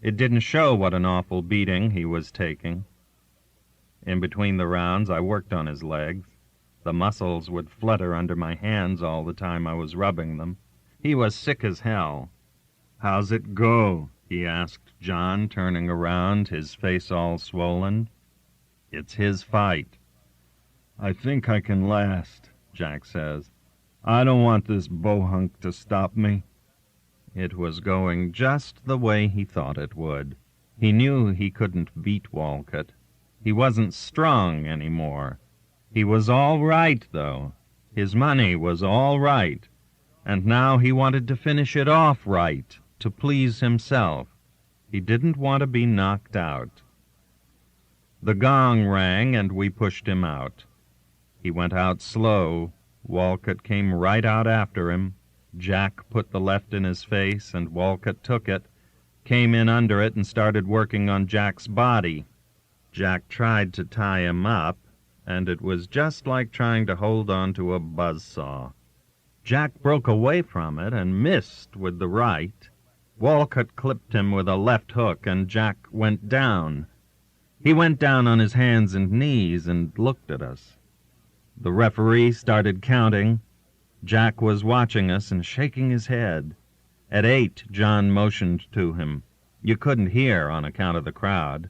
A: It didn't show what an awful beating he was taking. In between the rounds, I worked on his legs. The muscles would flutter under my hands all the time I was rubbing them. He was sick as hell. "How's it go?" he asked John, turning around, his face all swollen. "It's his fight." "I think I can last," Jack says. "I don't want this bohunk to stop me." It was going just the way he thought it would. He knew he couldn't beat Walcott. He wasn't strong anymore. He was all right, though. His money was all right. And now he wanted to finish it off right, to please himself. He didn't want to be knocked out. The gong rang, and we pushed him out. He went out slow. Walcott came right out after him. Jack put the left in his face, and Walcott took it, came in under it, and started working on Jack's body. Jack tried to tie him up, and it was just like trying to hold on to a buzzsaw. Jack broke away from it and missed with the right. Walcott clipped him with a left hook, and Jack went down. He went down on his hands and knees and looked at us. The referee started counting. Jack was watching us and shaking his head. At 8, John motioned to him. You couldn't hear on account of the crowd.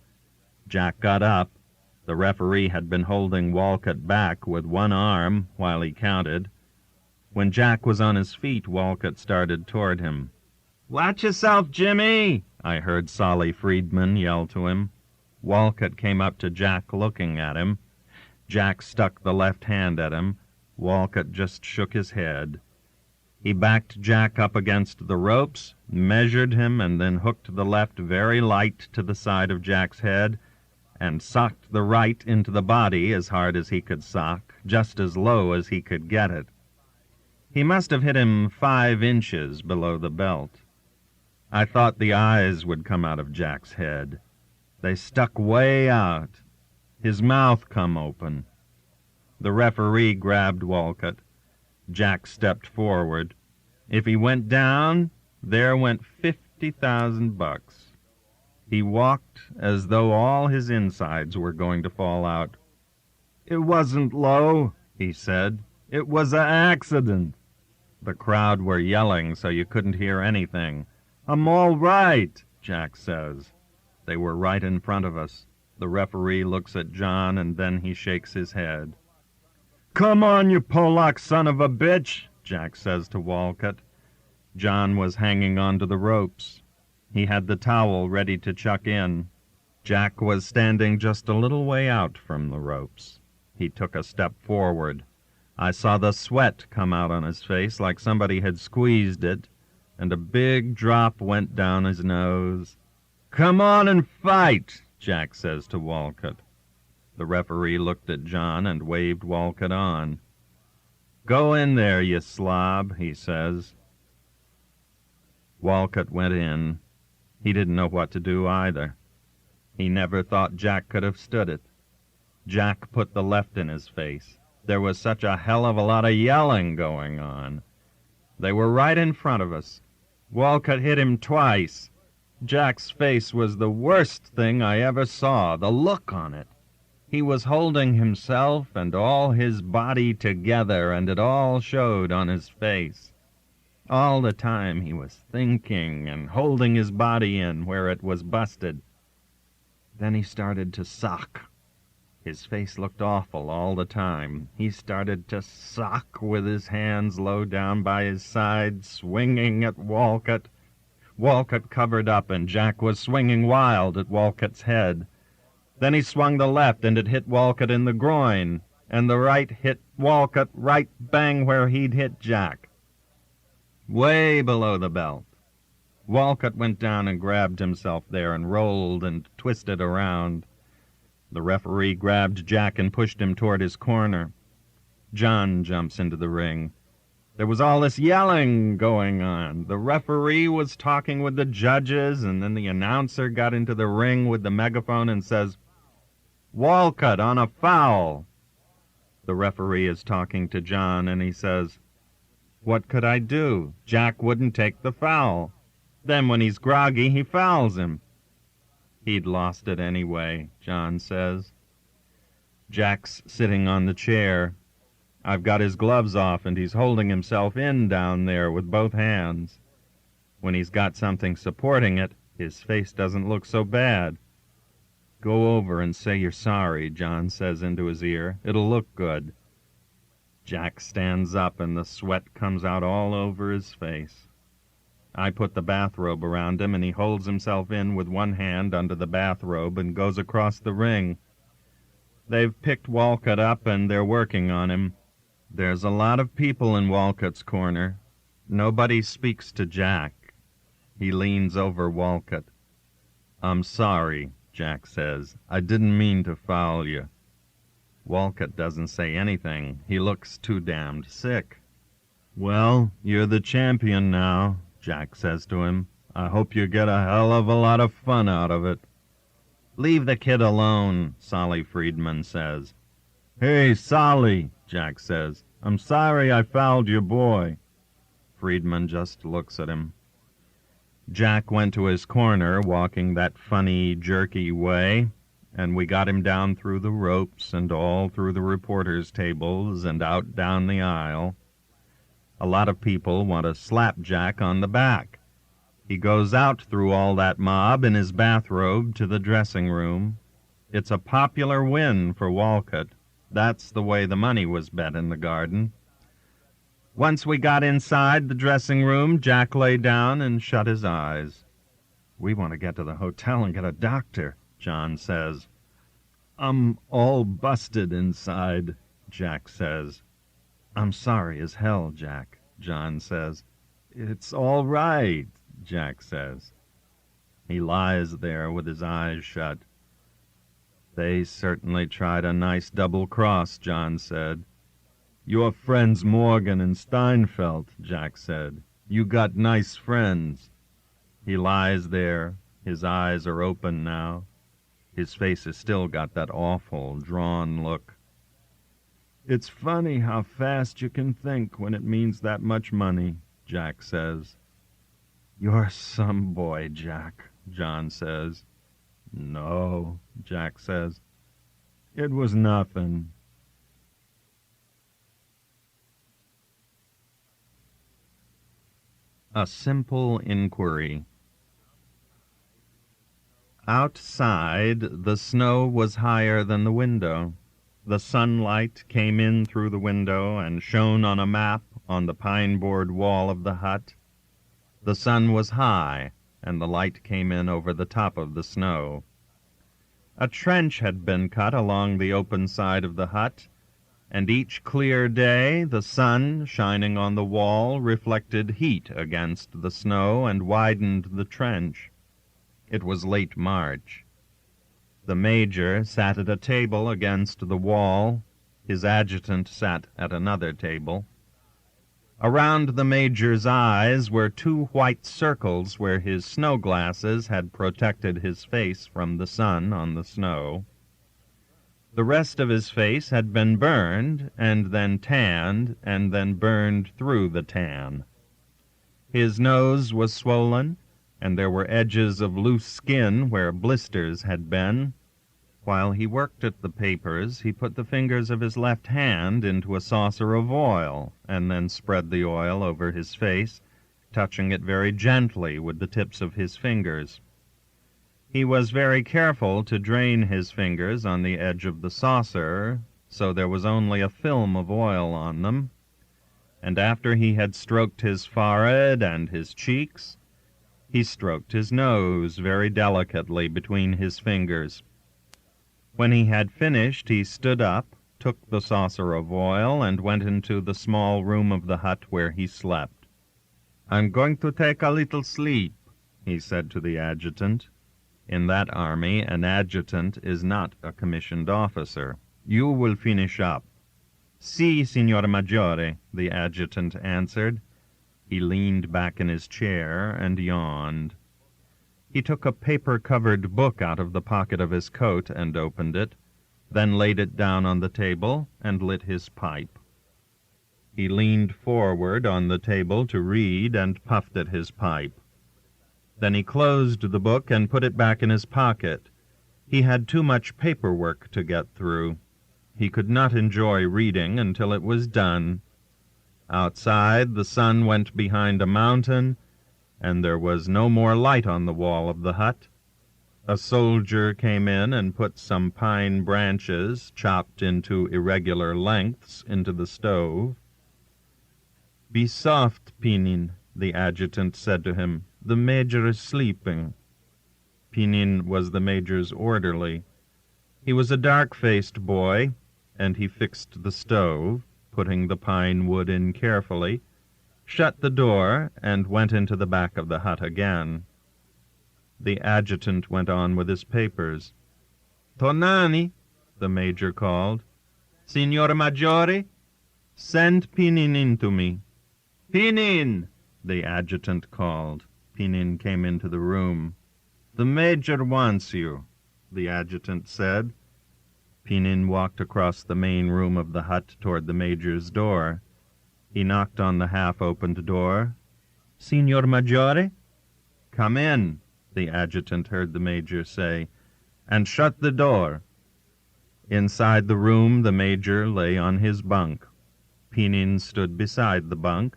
A: Jack got up. The referee had been holding Walcott back with one arm while he counted. When Jack was on his feet, Walcott started toward him. "Watch yourself, Jimmy!" I heard Solly Friedman yell to him. Walcott came up to Jack looking at him. Jack stuck the left hand at him. Walcott just shook his head. He backed Jack up against the ropes, measured him, and then hooked the left very light to the side of Jack's head and socked the right into the body as hard as he could sock, just as low as he could get it. He must have hit him 5 inches below the belt. I thought the eyes would come out of Jack's head. They stuck way out. His mouth come open. The referee grabbed Walcott. Jack stepped forward. If he went down, there went $50,000. He walked as though all his insides were going to fall out. "It wasn't low," he said. "It was an accident." The crowd were yelling so you couldn't hear anything. "I'm all right," Jack says. They were right in front of us. The referee looks at John, and then he shakes his head. "Come on, you Polak son of a bitch," Jack says to Walcott. John was hanging onto the ropes. He had the towel ready to chuck in. Jack was standing just a little way out from the ropes. He took a step forward. I saw the sweat come out on his face like somebody had squeezed it, and a big drop went down his nose. "Come on and fight," Jack says to Walcott. The referee looked at John and waved Walcott on. "Go in there, you slob," he says. Walcott went in. He didn't know what to do either. He never thought Jack could have stood it. Jack put the left in his face. There was such a hell of a lot of yelling going on. They were right in front of us. Walcott hit him twice. Jack's face was the worst thing I ever saw, the look on it. He was holding himself and all his body together, and it all showed on his face. All the time he was thinking and holding his body in where it was busted. Then he started to sock. His face looked awful all the time. He started to sock with his hands low down by his side, swinging at Walcott. Walcott covered up, and Jack was swinging wild at Walcott's head. Then he swung the left, and it hit Walcott in the groin, and the right hit Walcott right bang where he'd hit Jack, way below the belt. Walcott went down and grabbed himself there and rolled and twisted around. The referee grabbed Jack and pushed him toward his corner. John jumps into the ring. There was all this yelling going on. The referee was talking with the judges, and then the announcer got into the ring with the megaphone and says, "Walcott on a foul." The referee is talking to John, and he says, "What could I do? Jack wouldn't take the foul. Then when he's groggy, he fouls him. He'd lost it anyway, John says. Jack's sitting on the chair. I've got his gloves off, and he's holding himself in down there with both hands. When he's got something supporting it, his face doesn't look so bad. Go over and say you're sorry, John says into his ear. It'll look good. Jack stands up, and the sweat comes out all over his face. I put the bathrobe around him, and he holds himself in with one hand under the bathrobe and goes across the ring. They've picked Walcott up, and they're working on him. There's a lot of people in Walcott's corner. Nobody speaks to Jack. He leans over Walcott. I'm sorry, Jack says. I didn't mean to foul you. Walcott doesn't say anything. He looks too damned sick. Well, you're the champion now, Jack says to him. I hope you get a hell of a lot of fun out of it. Leave the kid alone, Solly Friedman says. Hey, Solly, Jack says. I'm sorry I fouled your boy. Friedman just looks at him. Jack went to his corner, walking that funny, jerky way, and we got him down through the ropes and all through the reporters' tables and out down the aisle. A lot of people want to slap Jack on the back. He goes out through all that mob in his bathrobe to the dressing room. It's a popular win for Walcott. That's the way the money was bet in the garden. Once we got inside the dressing room, Jack lay down and shut his eyes. We want to get to the hotel and get a doctor, John says. I'm all busted inside, Jack says. I'm sorry as hell, Jack, John says. It's all right, Jack says. He lies there with his eyes shut. They certainly tried a nice double cross, John said. Your friends Morgan and Steinfeld, Jack said. You got nice friends. He lies there. His eyes are open now. His face has still got that awful, drawn look. It's funny how fast you can think when it means that much money, Jack says. You're some boy, Jack, John says. No, Jack says. It was nothing. A Simple Enquiry. Outside, the snow was higher than the window. The sunlight came in through the window and shone on a map on the pine-board wall of the hut. The sun was high, and the light came in over the top of the snow. A trench had been cut along the open side of the hut, and each clear day the sun, shining on the wall, reflected heat against the snow and widened the trench. It was late March. The major sat at a table against the wall. His adjutant sat at another table. Around the major's eyes were two white circles where his snow glasses had protected his face from the sun on the snow. The rest of his face had been burned, and then tanned, and then burned through the tan. His nose was swollen, and there were edges of loose skin where blisters had been. While he worked at the papers, he put the fingers of his left hand into a saucer of oil, and then spread the oil over his face, touching it very gently with the tips of his fingers. He was very careful to drain his fingers on the edge of the saucer, so there was only a film of oil on them, and after he had stroked his forehead and his cheeks, he stroked his nose very delicately between his fingers. When he had finished, he stood up, took the saucer of oil, and went into the small room of the hut where he slept. "I'm going to take a little sleep," he said to the adjutant. In that army, an adjutant is not a commissioned officer. "You will finish up." "Si, signor Maggiore," the adjutant answered. He leaned back in his chair and yawned. He took a paper-covered book out of the pocket of his coat and opened it, then laid it down on the table and lit his pipe. He leaned forward on the table to read and puffed at his pipe. Then he closed the book and put it back in his pocket. He had too much paperwork to get through. He could not enjoy reading until it was done. Outside, the sun went behind a mountain, and there was no more light on the wall of the hut. A soldier came in and put some pine branches, chopped into irregular lengths, into the stove. "Be soft, Pinin," the adjutant said to him. "The major is sleeping." Pinin was the major's orderly. He was a dark-faced boy, and he fixed the stove, putting the pine wood in carefully, shut the door, and went into the back of the hut again. The adjutant went on with his papers. "Tonani," the major called. "Signor Maggiore, send Pinin in to me." "Pinin!" the adjutant called. Pinin came into the room. "The major wants you," the adjutant said. Pinin walked across the main room of the hut toward the major's door. He knocked on the half-opened door. "Signor Maggiore?" "Come in," the adjutant heard the major say, "and shut the door." Inside the room, the major lay on his bunk. Pinin stood beside the bunk.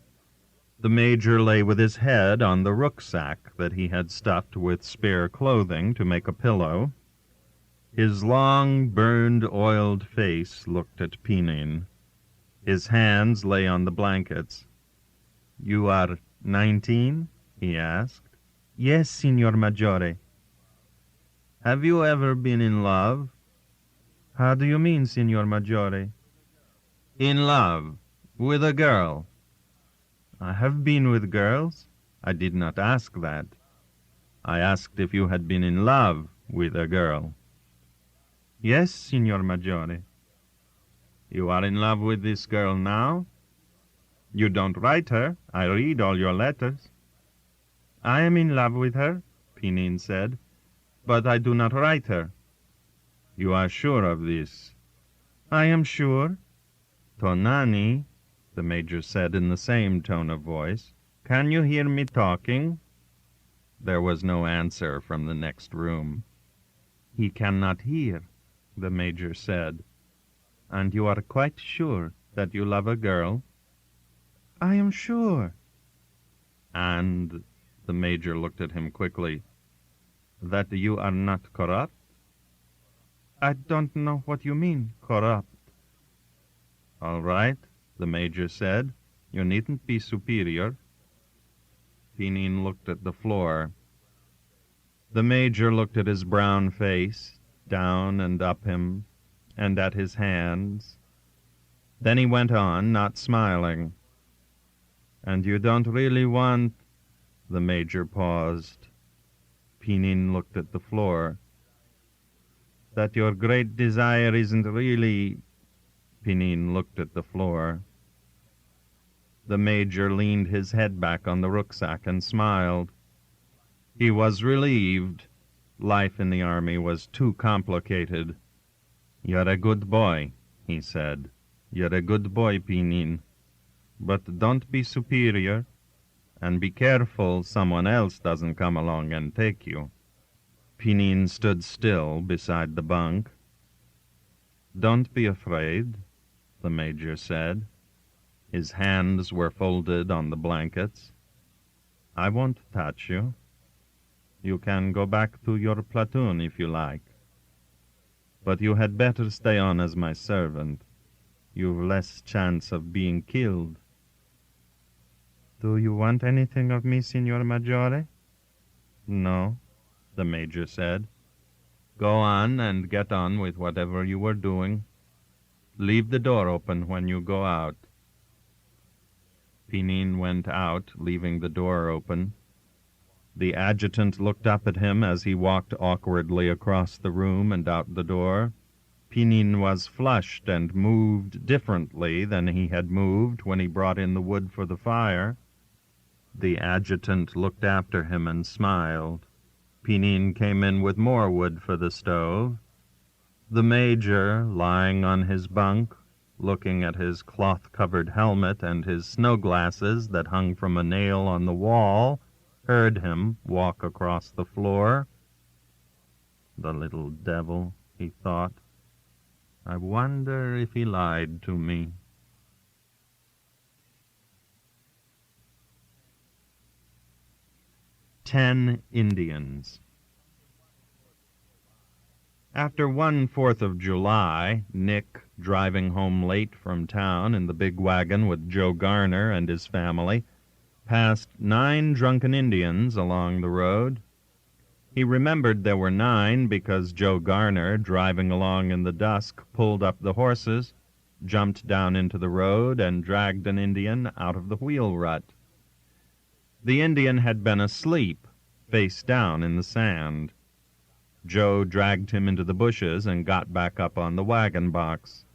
A: The major lay with his head on the rucksack that he had stuffed with spare clothing to make a pillow. His long, burned, oiled face looked at Pinin. His hands lay on the blankets. "You are 19?" he asked. "Yes, Signor Maggiore." "Have you ever been in love?" "How do you mean, Signor Maggiore?" "In love, with a girl." "I have been with girls." "I did not ask that. I asked if you had been in love with a girl." "Yes, Signor Maggiore." "You are in love with this girl now?" "You don't write her. I read all your letters." "I am in love with her," Pinin said, "but I do not write her." "You are sure of this?" "I am sure." "Tonani," the major said in the same tone of voice, "can you hear me talking?" There was no answer from the next room. "He cannot hear," the major said. "And you are quite sure that you love a girl?" "I am sure." "And," the major looked at him quickly, "that you are not corrupt?" "I don't know what you mean, corrupt." "All right," the major said. "You needn't be superior." Pinin looked at the floor. The major looked at his brown face, down and up him, and at his hands. Then he went on, not smiling. "And you don't really want—" The major paused. Pinin looked at the floor. "That your great desire isn't really—" Pinin looked at the floor. The major leaned his head back on the rucksack and smiled. He was relieved. Life in the army was too complicated. "You're a good boy," he said. "You're a good boy, Pinin. But don't be superior, and be careful someone else doesn't come along and take you." Pinin stood still beside the bunk. "Don't be afraid," the major said. His hands were folded on the blankets. "I won't touch you. You can go back to your platoon if you like. But you had better stay on as my servant. You've less chance of being killed." "Do you want anything of me, Signor Maggiore?" "No," the major said. "Go on and get on with whatever you were doing. Leave the door open when you go out." Pinin went out, leaving the door open. The adjutant looked up at him as he walked awkwardly across the room and out the door. Pinin was flushed and moved differently than he had moved when he brought in the wood for the fire. The adjutant looked after him and smiled. Pinin came in with more wood for the stove. The major, lying on his bunk, looking at his cloth-covered helmet and his snow glasses that hung from a nail on the wall, heard him walk across the floor. The little devil, he thought. I wonder if he lied to me. "10 Indians. After one 4th of July, Nick, driving home late from town in the big wagon with Joe Garner and his family, passed 9 drunken Indians along the road. He remembered there were 9 because Joe Garner, driving along in the dusk, pulled up the horses, jumped down into the road, and dragged an Indian out of the wheel rut. The Indian had been asleep, face down in the sand. Joe dragged him into the bushes and got back up on the wagon box.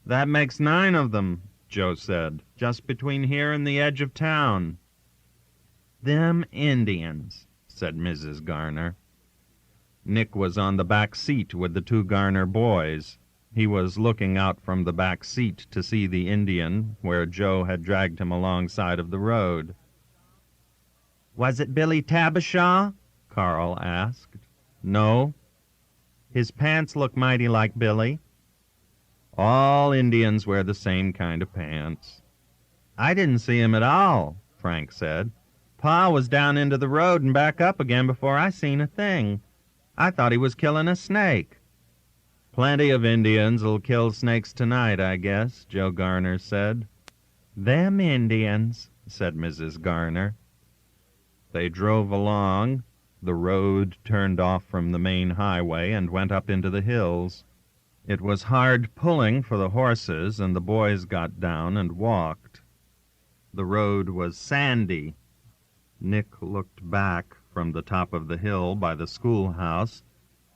A: "That makes 9 of them," Joe said, "just between here and the edge of town." "Them Indians," said Mrs. Garner. Nick was on the back seat with the 2 Garner boys. He was looking out from the back seat to see the Indian where Joe had dragged him alongside of the road. "Was it Billy Tabashaw?" Carl asked. "No." "His pants look mighty like Billy." "All Indians wear the same kind of pants." "I didn't see him at all," Frank said. "Pa was down into the road and back up again before I seen a thing. I thought he was killing a snake." "Plenty of Indians'll kill snakes tonight, I guess," Joe Garner said. "Them Indians," said Mrs. Garner. They drove along. The road turned off from the main highway and went up into the hills. It was hard pulling for the horses, and the boys got down and walked. The road was sandy. Nick looked back from the top of the hill by the schoolhouse.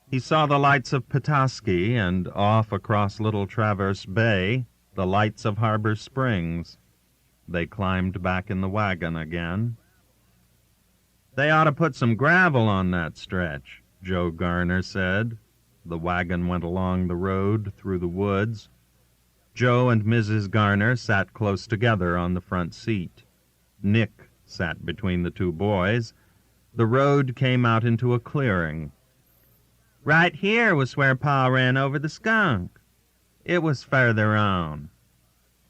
A: He saw the lights of Petoskey, and off across Little Traverse Bay, the lights of Harbor Springs. They climbed back in the wagon again. "They ought to put some gravel on that stretch," Joe Garner said. The wagon went along the road through the woods. Joe and Mrs. Garner sat close together on the front seat. Nick sat between the 2 boys. The road came out into a clearing. "Right here was where Pa ran over the skunk." "It was further on."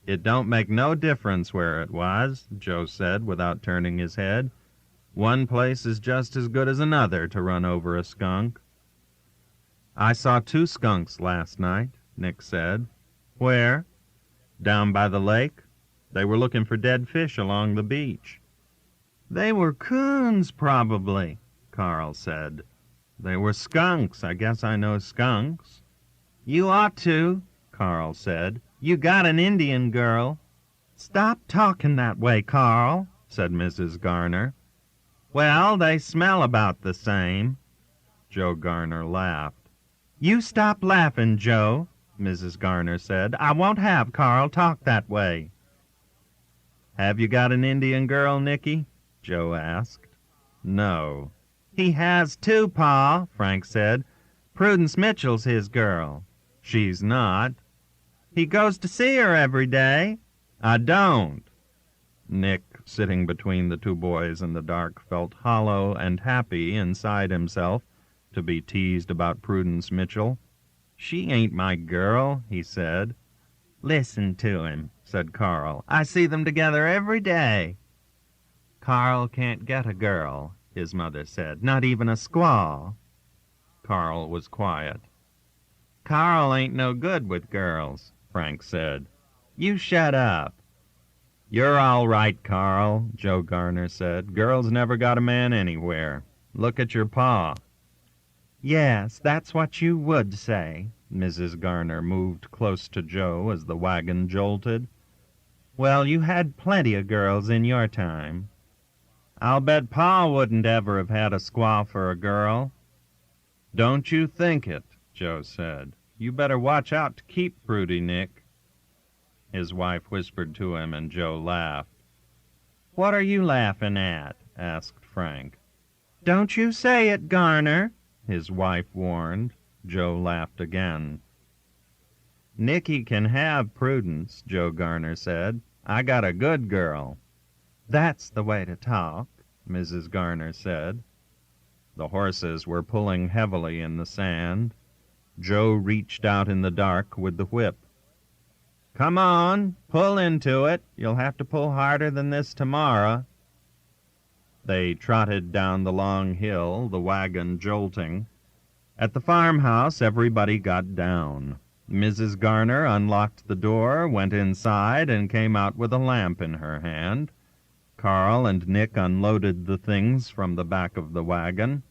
A: "It don't make no difference where it was," Joe said without turning his head. "One place is just as good as another to run over a skunk." "I saw 2 skunks last night," Nick said. "Where?" "Down by the lake. They were looking for dead fish along the beach." "They were coons, probably," Carl said. "They were skunks. I guess I know skunks." "You ought to," Carl said. "You got an Indian girl." "Stop talking that way, Carl," said Mrs. Garner. "Well, they smell about the same." Joe Garner laughed. "You stop laughing, Joe," Mrs. Garner said. "I won't have Carl talk that way." "Have you got an Indian girl, Nicky?" Joe asked. "No." "He has too, Pa," Frank said. "Prudence Mitchell's his girl." "She's not." "He goes to see her every day." "I don't." Nick, sitting between the 2 boys in the dark, felt hollow and happy inside himself to be teased about Prudence Mitchell. "She ain't my girl," he said. "Listen to him," said Carl. "I see them together every day." "Carl can't get a girl," his mother said, "not even a squaw." Carl was quiet. "Carl ain't no good with girls," Frank said. "You shut up." "You're all right, Carl," Joe Garner said. "Girls never got a man anywhere. Look at your pa." "Yes, that's what you would say." Mrs. Garner moved close to Joe as the wagon jolted. "Well, you had plenty of girls in your time." "I'll bet Pa wouldn't ever have had a squaw for a girl." "Don't you think it," Joe said. "You better watch out to keep Prudy, Nick." His wife whispered to him, and Joe laughed. "What are you laughing at?" asked Frank. "Don't you say it, Garner," his wife warned. Joe laughed again. "Nicky can have Prudence," Joe Garner said. "I got a good girl." "That's the way to talk." Mrs. Garner said. The horses were pulling heavily in the sand. Joe reached out in the dark with the whip. "Come on, pull into it. You'll have to pull harder than this tomorrow." They trotted down the long hill, the wagon jolting. At the farmhouse, everybody got down. Mrs. Garner unlocked the door, went inside, and came out with a lamp in her hand. Carl and Nick unloaded the things from the back of the wagon.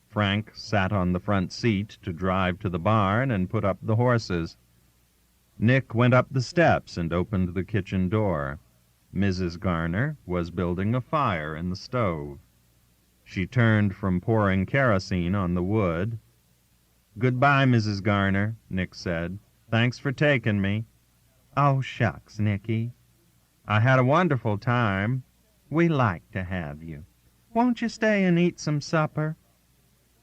A: Frank sat on the front seat to drive to the barn and put up the horses. Nick went up the steps and opened the kitchen door. Mrs. Garner was building a fire in the stove. She turned from pouring kerosene on the wood. "Goodbye, Mrs. Garner," Nick said. "Thanks for taking me." "Oh, shucks, Nicky. I had a wonderful time. We like to have you. Won't you stay and eat some supper?"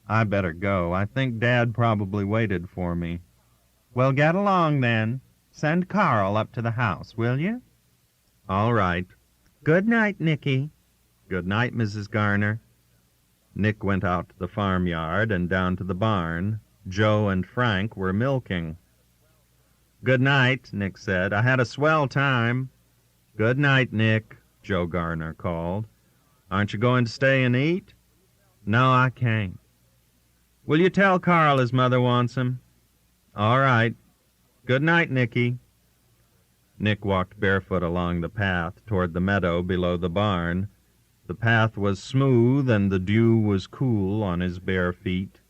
A: "I better go. I think Dad probably waited for me." "Well, get along then. Send Carl up to the house, will you?" "All right." "Good night, Nicky." "Good night, Mrs. Garner." Nick went out to the farmyard and down to the barn. Joe and Frank were milking. "Good night," Nick said. "I had a swell time." "Good night, Nick," Joe Garner called. "Aren't you going to stay and eat?" "No, I can't." "Will you tell Carl his mother wants him?" "All right. Good night, Nicky." Nick walked barefoot along the path toward the meadow below the barn. The path was smooth and the dew was cool on his bare feet.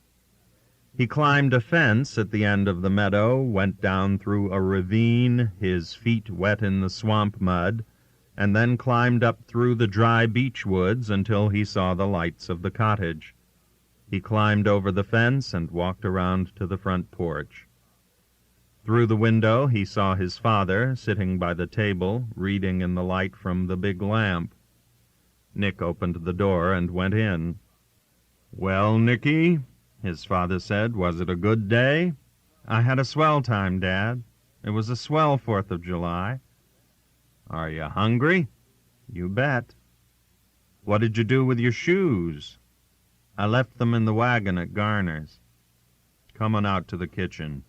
A: He climbed a fence at the end of the meadow, went down through a ravine, his feet wet in the swamp mud, and then climbed up through the dry beech woods until he saw the lights of the cottage. He climbed over the fence and walked around to the front porch. Through the window he saw his father sitting by the table, reading in the light from the big lamp. Nick opened the door and went in. "Well, Nicky," his father said, "was it a good day?" "I had a swell time, Dad. It was a swell 4th of July. "Are you hungry?" "You bet." "What did you do with your shoes?" "I left them in the wagon at Garner's." "Come on out to the kitchen."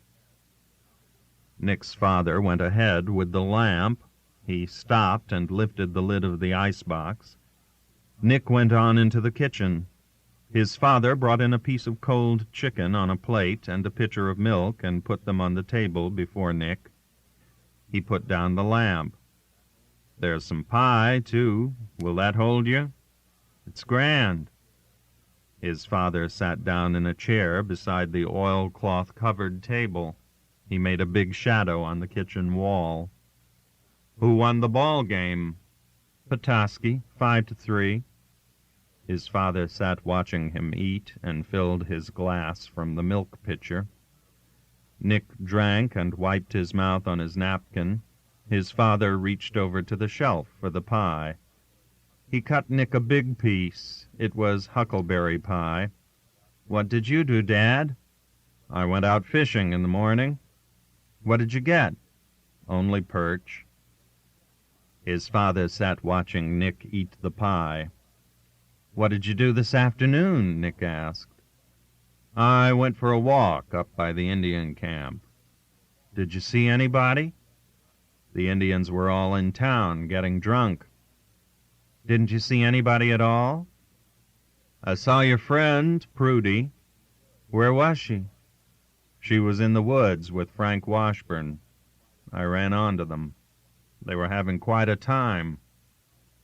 A: Nick's father went ahead with the lamp. He stopped and lifted the lid of the icebox. Nick went on into the kitchen. His father brought in a piece of cold chicken on a plate and a pitcher of milk and put them on the table before Nick. He put down the lamp. "There's some pie, too. Will that hold you?" "It's grand." His father sat down in a chair beside the oilcloth-covered table. He made a big shadow on the kitchen wall. "Who won the ball game?" "Petoskey, 5-3. His father sat watching him eat and filled his glass from the milk pitcher. Nick drank and wiped his mouth on his napkin. His father reached over to the shelf for the pie. He cut Nick a big piece. It was huckleberry pie. "What did you do, Dad?" "I went out fishing in the morning." "What did you get?" "Only perch." His father sat watching Nick eat the pie. "What did you do this afternoon?" Nick asked. "I went for a walk up by the Indian camp." "Did you see anybody?" "The Indians were all in town getting drunk." "Didn't you see anybody at all?" "I saw your friend, Prudy." "Where was she?" "She was in the woods with Frank Washburn. I ran onto them. They were having quite a time."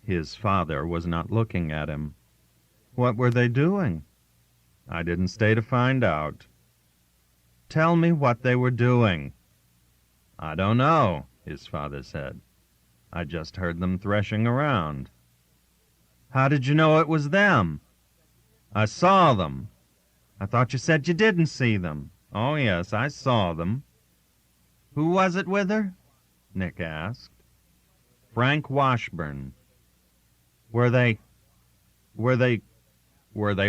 A: His father was not looking at him. "What were they doing?" "I didn't stay to find out." "Tell me what they were doing." "I don't know," his father said. "I just heard them threshing around." "How did you know it was them?" "I saw them." "I thought you said you didn't see them." "Oh, yes, I saw them." "Who was it with her?" Nick asked. "Frank Washburn." Were they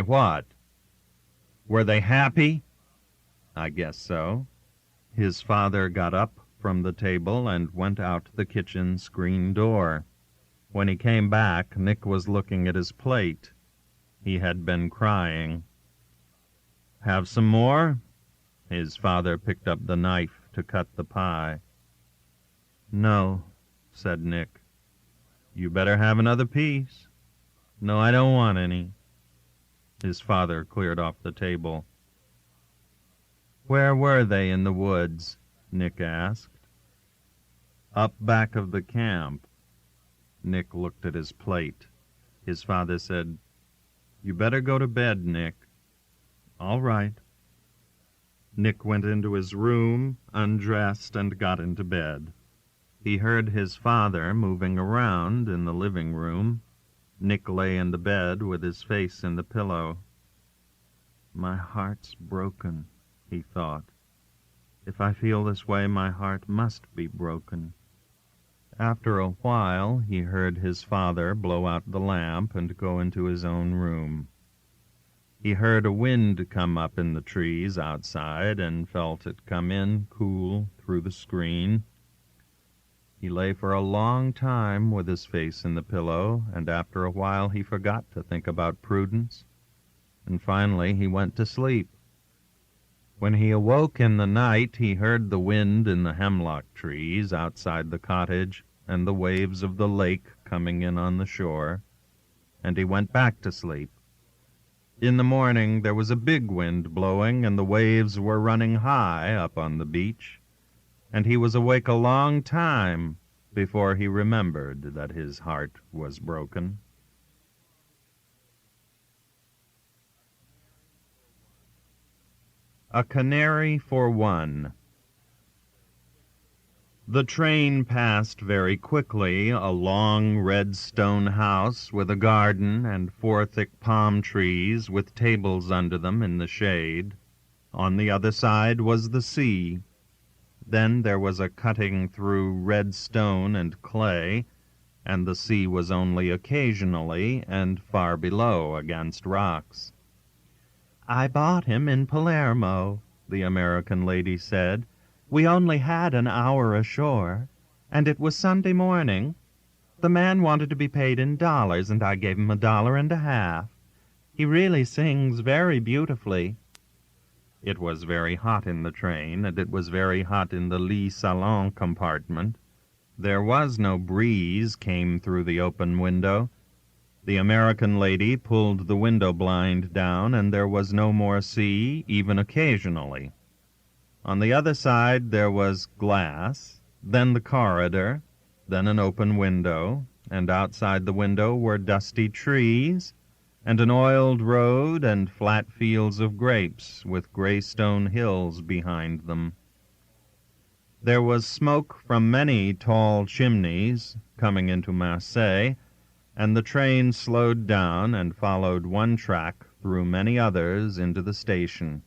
A: what? Were they happy?" "I guess so." His father got up from the table and went out the kitchen screen door. When he came back, Nick was looking at his plate. He had been crying. "Have some more?" His father picked up the knife to cut the pie. "No," said Nick. "You better have another piece." "No, I don't want any." His father cleared off the table. "Where were they in the woods?" Nick asked. "Up back of the camp." Nick looked at his plate. His father said, "You better go to bed, Nick." "All right." Nick went into his room, undressed, and got into bed. He heard his father moving around in the living room. Nick lay in the bed with his face in the pillow. "My heart's broken," he thought. "If I feel this way, my heart must be broken." After a while, he heard his father blow out the lamp and go into his own room. He heard a wind come up in the trees outside and felt it come in cool through the screen. He lay for a long time with his face in the pillow, and after a while he forgot to think about Prudence, and finally he went to sleep. When he awoke in the night, he heard the wind in the hemlock trees outside the cottage and the waves of the lake coming in on the shore, and he went back to sleep. In the morning there was a big wind blowing, and the waves were running high up on the beach, and he was awake a long time before he remembered that his heart was broken. A Canary for One. The train passed very quickly a long red stone house with a garden and 4 thick palm trees with tables under them in the shade. On the other side was the sea. Then there was a cutting through red stone and clay, and the sea was only occasionally and far below against rocks. "I bought him in Palermo," the American lady said. "We only had an hour ashore, and it was Sunday morning. The man wanted to be paid in dollars, and I gave him $1.50. He really sings very beautifully." It was very hot in the train, and it was very hot in the lit salon compartment. There was no breeze came through the open window. The American lady pulled the window blind down, and there was no more sea, even occasionally. On the other side there was glass, then the corridor, then an open window, and outside the window were dusty trees, and an oiled road and flat fields of grapes with gray stone hills behind them. There was smoke from many tall chimneys coming into Marseille, and the train slowed down and followed one track through many others into the station.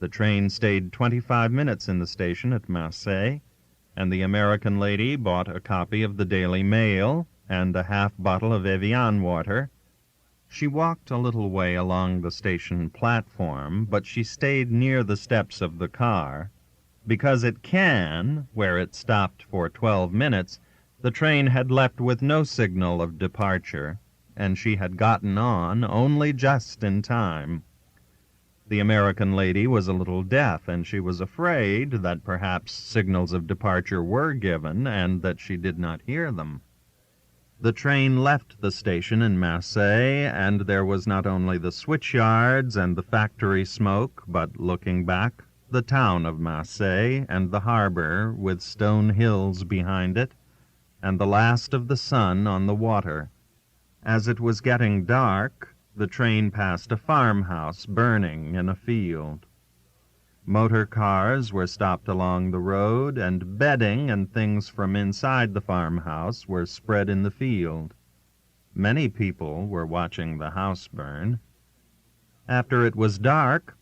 A: The train stayed 25 minutes in the station at Marseille, and the American lady bought a copy of the Daily Mail and a half bottle of Evian water. She walked a little way along the station platform, but she stayed near the steps of the car, because at Cannes, where it stopped for 12 minutes, the train had left with no signal of departure, and she had gotten on only just in time. The American lady was a little deaf, and she was afraid that perhaps signals of departure were given, and that she did not hear them. The train left the station in Marseille, and there was not only the switchyards and the factory smoke, but, looking back, the town of Marseille and the harbor with stone hills behind it, and the last of the sun on the water. As it was getting dark, the train passed a farmhouse burning in a field. Motor cars were stopped along the road, and bedding and things from inside the farmhouse were spread in the field. Many people were watching the house burn. After it was dark,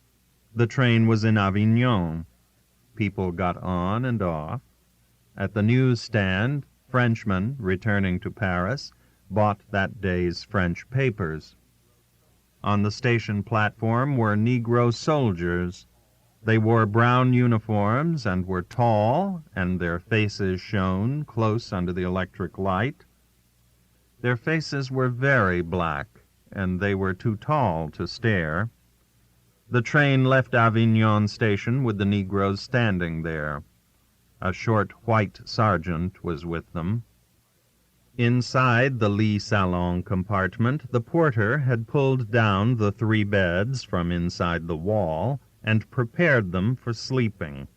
A: the train was in Avignon. People got on and off. At the newsstand, Frenchmen, returning to Paris, bought that day's French papers. On the station platform were Negro soldiers. They wore brown uniforms and were tall, and their faces shone close under the electric light. Their faces were very black, and they were too tall to stare. The train left Avignon station with the negroes standing there. A short white sergeant was with them. Inside the lee salon compartment, the porter had pulled down the 3 beds from inside the wall and prepared them for sleeping.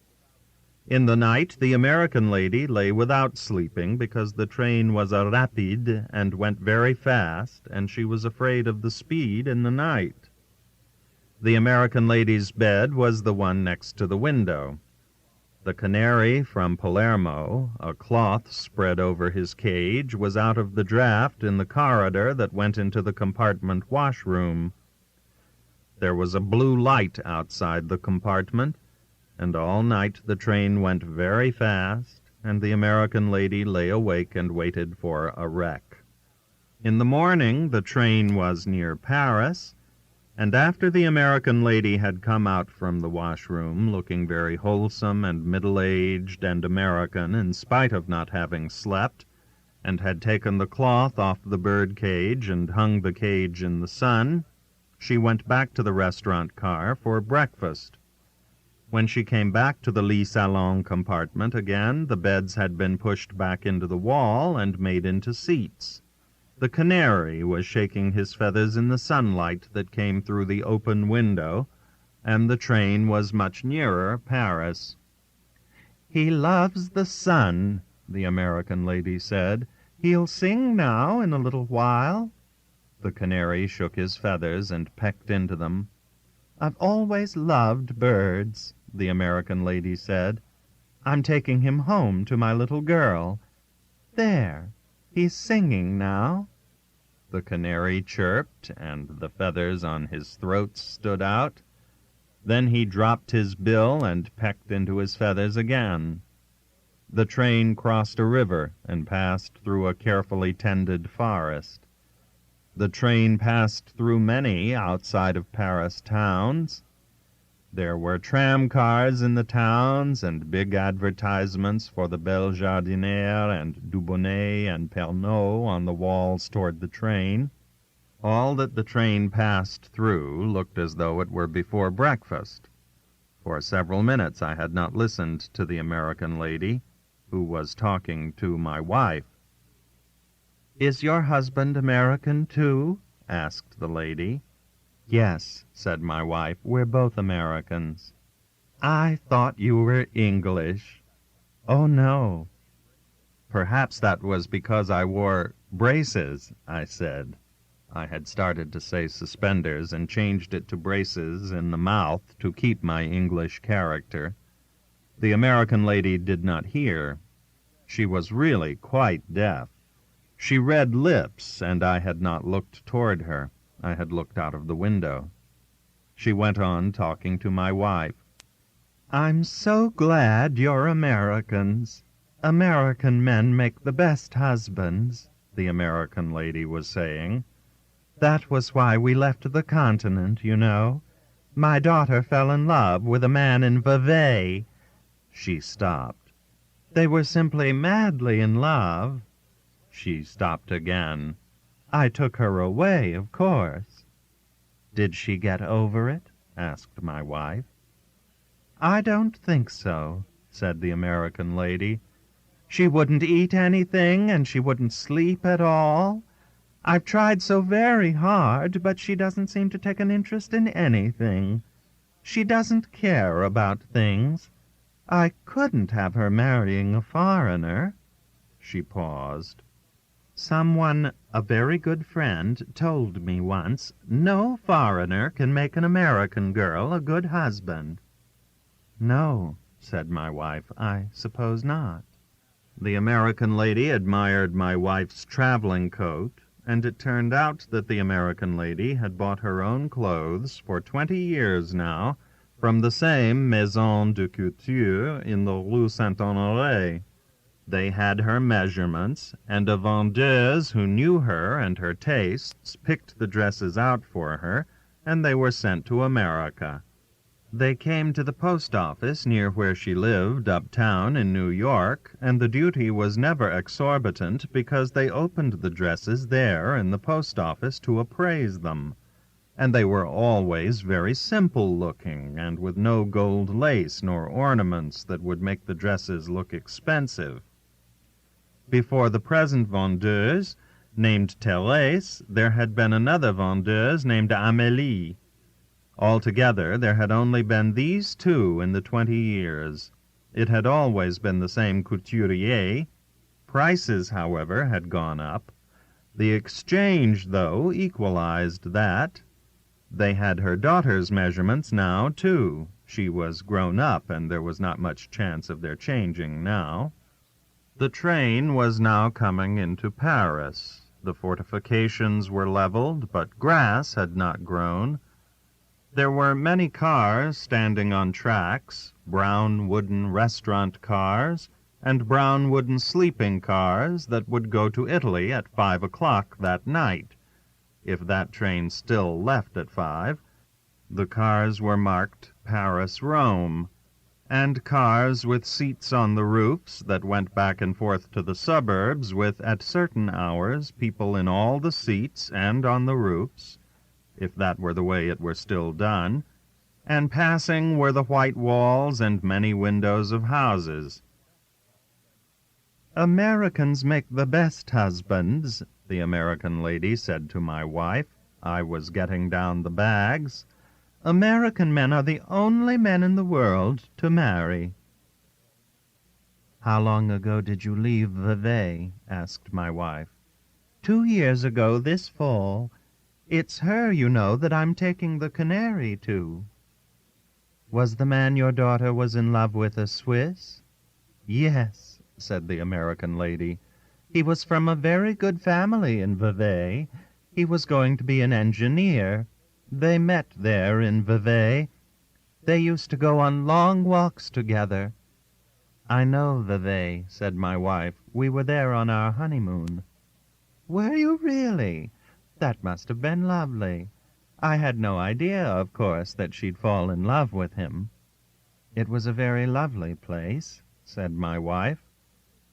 A: In the night, the American lady lay without sleeping because the train was a rapide and went very fast, and she was afraid of the speed in the night. The American lady's bed was the one next to the window. The Canary from Palermo, a cloth spread over his cage, was out of the draft in the corridor that went into the compartment washroom. There was a blue light outside the compartment, and all night the train went very fast, and the American lady lay awake and waited for a wreck. In the morning the train was near Paris, and after the American lady had come out from the washroom, looking very wholesome and middle-aged and American in spite of not having slept, and had taken the cloth off the bird cage and hung the cage in the sun, she went back to the restaurant car for breakfast. When she came back to the lee salon compartment again, the beds had been pushed back into the wall and made into seats. The Canary was shaking his feathers in the sunlight that came through the open window, and the train was much nearer Paris. "He loves the sun," the American lady said. "He'll sing now in a little while." The Canary shook his feathers and pecked into them. "I've always loved birds," the American lady said. "I'm taking him home to my little girl. There, he's singing now." The Canary chirped, and the feathers on his throat stood out. Then he dropped his bill and pecked into his feathers again. The train crossed a river and passed through a carefully tended forest. The train passed through many outside of Paris towns. There were tram cars in the towns and big advertisements for the Belle Jardinière and Dubonnet and Pernod on the walls toward the train. All that the train passed through looked as though it were before breakfast. For several minutes I had not listened to the American lady, who was talking to my wife. "Is your husband American, too?" asked the lady. "Yes," said my wife, "we're both Americans." "I thought you were English." "Oh, no." "Perhaps that was because I wore braces," I said. I had started to say suspenders and changed it to braces in the mouth to keep my English character. The American lady did not hear. She was really quite deaf. She read lips, and I had not looked toward her. I had looked out of the window. She went on talking to my wife. "I'm so glad you're Americans. American men make the best husbands," the American lady was saying. "That was why we left the continent, you know. My daughter fell in love with a man in Vevey." She stopped. "They were simply madly in love." She stopped again. "I took her away, of course." "Did she get over it?" asked my wife. "I don't think so," said the American lady. "She wouldn't eat anything, and she wouldn't sleep at all. I've tried so very hard, but she doesn't seem to take an interest in anything. She doesn't care about things. I couldn't have her marrying a foreigner." She paused. "Someone, a very good friend, told me once, no foreigner can make an American girl a good husband." "No," said my wife, "I suppose not." The American lady admired my wife's traveling coat, and it turned out that the American lady had bought her own clothes for 20 years now from the same maison de couture in the Rue Saint-Honoré. They had her measurements, and a vendeuse who knew her and her tastes picked the dresses out for her, and they were sent to America. They came to the post office near where she lived uptown in New York, and the duty was never exorbitant because they opened the dresses there in the post office to appraise them, and they were always very simple-looking and with no gold lace nor ornaments that would make the dresses look expensive. Before the present vendeuse, named Thérèse, there had been another vendeuse named Amélie. Altogether, there had only been these two in the 20 years. It had always been the same couturier. Prices, however, had gone up. The exchange, though, equalized that. They had her daughter's measurements now, too. She was grown up, and there was not much chance of their changing now. The train was now coming into Paris. The fortifications were leveled, but grass had not grown. There were many cars standing on tracks, brown wooden restaurant cars, and brown wooden sleeping cars that would go to Italy at 5 o'clock that night, if that train still left at 5. The cars were marked Paris-Rome, and cars with seats on the roofs that went back and forth to the suburbs with, at certain hours, people in all the seats and on the roofs, if that were the way it were still done, and passing were the white walls and many windows of houses. "Americans make the best husbands," the American lady said to my wife. I was getting down the bags. "American men are the only men in the world to marry." "How long ago did you leave Vevey?" asked my wife. 2 years ago this fall. It's her, you know, that I'm taking the Canary to." "Was the man your daughter was in love with a Swiss?" "Yes," said the American lady. "He was from a very good family in Vevey. He was going to be an engineer. They met there in Vevey. They used to go on long walks together." "I know Vevey," said my wife. "We were there on our honeymoon." "Were you really? That must have been lovely. I had no idea, of course, that she'd fall in love with him." "It was a very lovely place," said my wife.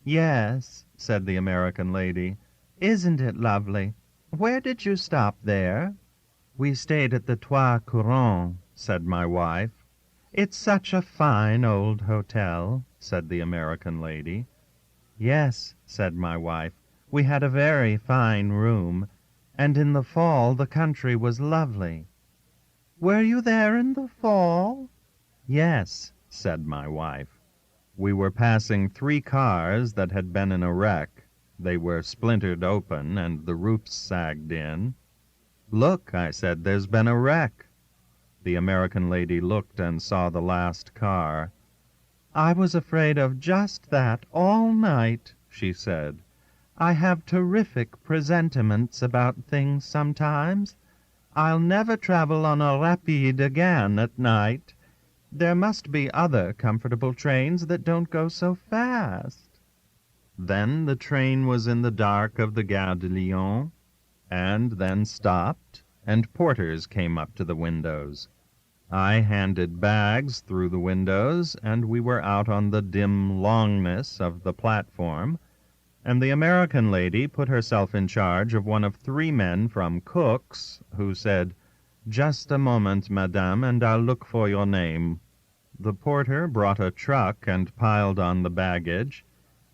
A: "Yes," said the American lady. "Isn't it lovely? Where did you stop there?" "We stayed at the Trois Courants," said my wife. "It's such a fine old hotel," said the American lady. "Yes," said my wife. "We had a very fine room, and in the fall the country was lovely." "Were you there in the fall?" "Yes," said my wife. We were passing 3 cars that had been in a wreck. They were splintered open, and the roofs sagged in. "Look," I said, "there's been a wreck." The American lady looked and saw the last car. "I was afraid of just that all night," she said. "I have terrific presentiments about things sometimes. I'll never travel on a rapide again at night. There must be other comfortable trains that don't go so fast." Then the train was in the dark of the Gare de Lyon, and then stopped, and porters came up to the windows. I handed bags through the windows, and we were out on the dim longness of the platform, and the American lady put herself in charge of one of 3 men from Cook's, who said, "Just a moment, madame, and I'll look for your name." The porter brought a truck and piled on the baggage,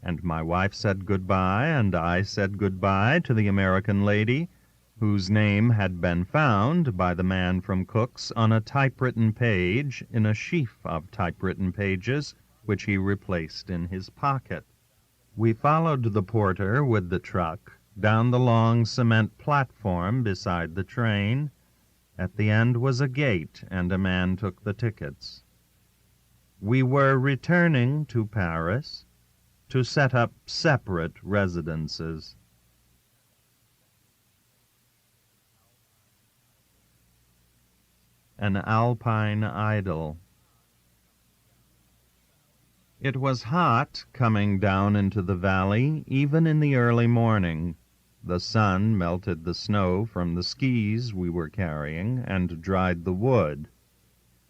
A: and my wife said goodbye, and I said goodbye to the American lady, whose name had been found by the man from Cook's on a typewritten page in a sheaf of typewritten pages, which he replaced in his pocket. We followed the porter with the truck down the long cement platform beside the train. At the end was a gate, and a man took the tickets. We were returning to Paris to set up separate residences. An Alpine Idyll. It was hot coming down into the valley, even in the early morning. The sun melted the snow from the skis we were carrying and dried the wood.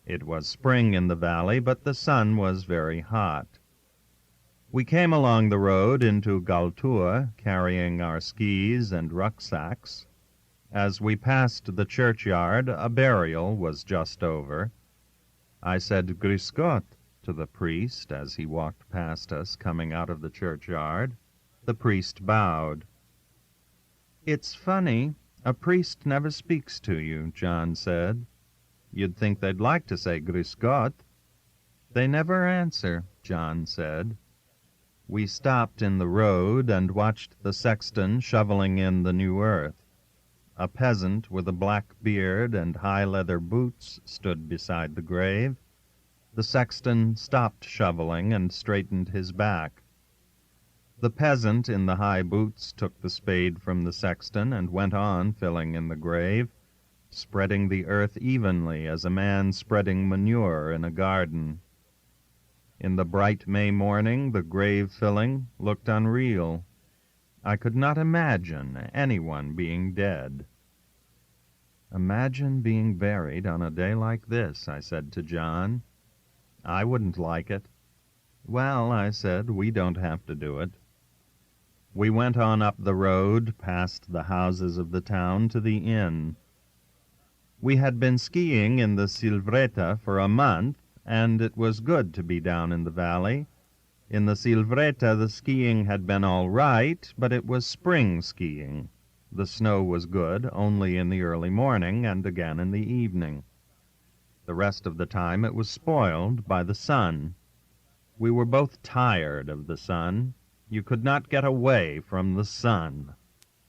A: It was spring in the valley, but the sun was very hot. We came along the road into Galtur, carrying our skis and rucksacks. As we passed the churchyard, a burial was just over. I said "Grüß Gott" to the priest as he walked past us coming out of the churchyard. The priest bowed. "It's funny, a priest never speaks to you," John said. "You'd think they'd like to say "Grüß Gott." "They never answer," John said. We stopped in the road and watched the sexton shoveling in the new earth. A peasant with a black beard and high leather boots stood beside the grave. The sexton stopped shoveling and straightened his back. The peasant in the high boots took the spade from the sexton and went on filling in the grave, spreading the earth evenly as a man spreading manure in a garden. In the bright May morning, the grave filling looked unreal. I could not imagine anyone being dead. "Imagine being buried on a day like this," I said to John. "I wouldn't like it." "Well," I said, "we don't have to do it." We went on up the road, past the houses of the town, to the inn. We had been skiing in the Silvretta for a month, and it was good to be down in the valley. In the Silvretta the skiing had been all right, but it was spring skiing. The snow was good only in the early morning and again in the evening. The rest of the time it was spoiled by the sun. We were both tired of the sun. You could not get away from the sun.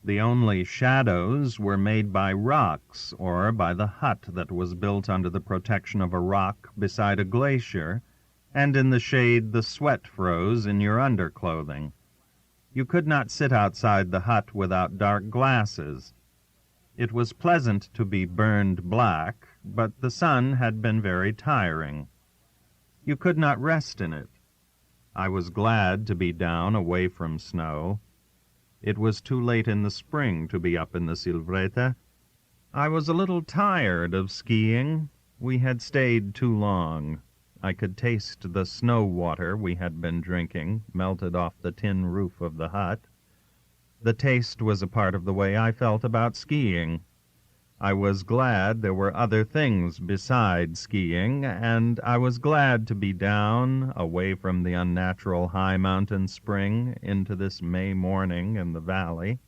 A: The only shadows were made by rocks or by the hut that was built under the protection of a rock beside a glacier, and in the shade the sweat froze in your underclothing. You could not sit outside the hut without dark glasses. It was pleasant to be burned black, but the sun had been very tiring. You could not rest in it. I was glad to be down away from snow. It was too late in the spring to be up in the Silvretta. I was a little tired of skiing. We had stayed too long. I could taste the snow water we had been drinking, melted off the tin roof of the hut. The taste was a part of the way I felt about skiing. I was glad there were other things besides skiing, and I was glad to be down, away from the unnatural high mountain spring, into this May morning in the valley.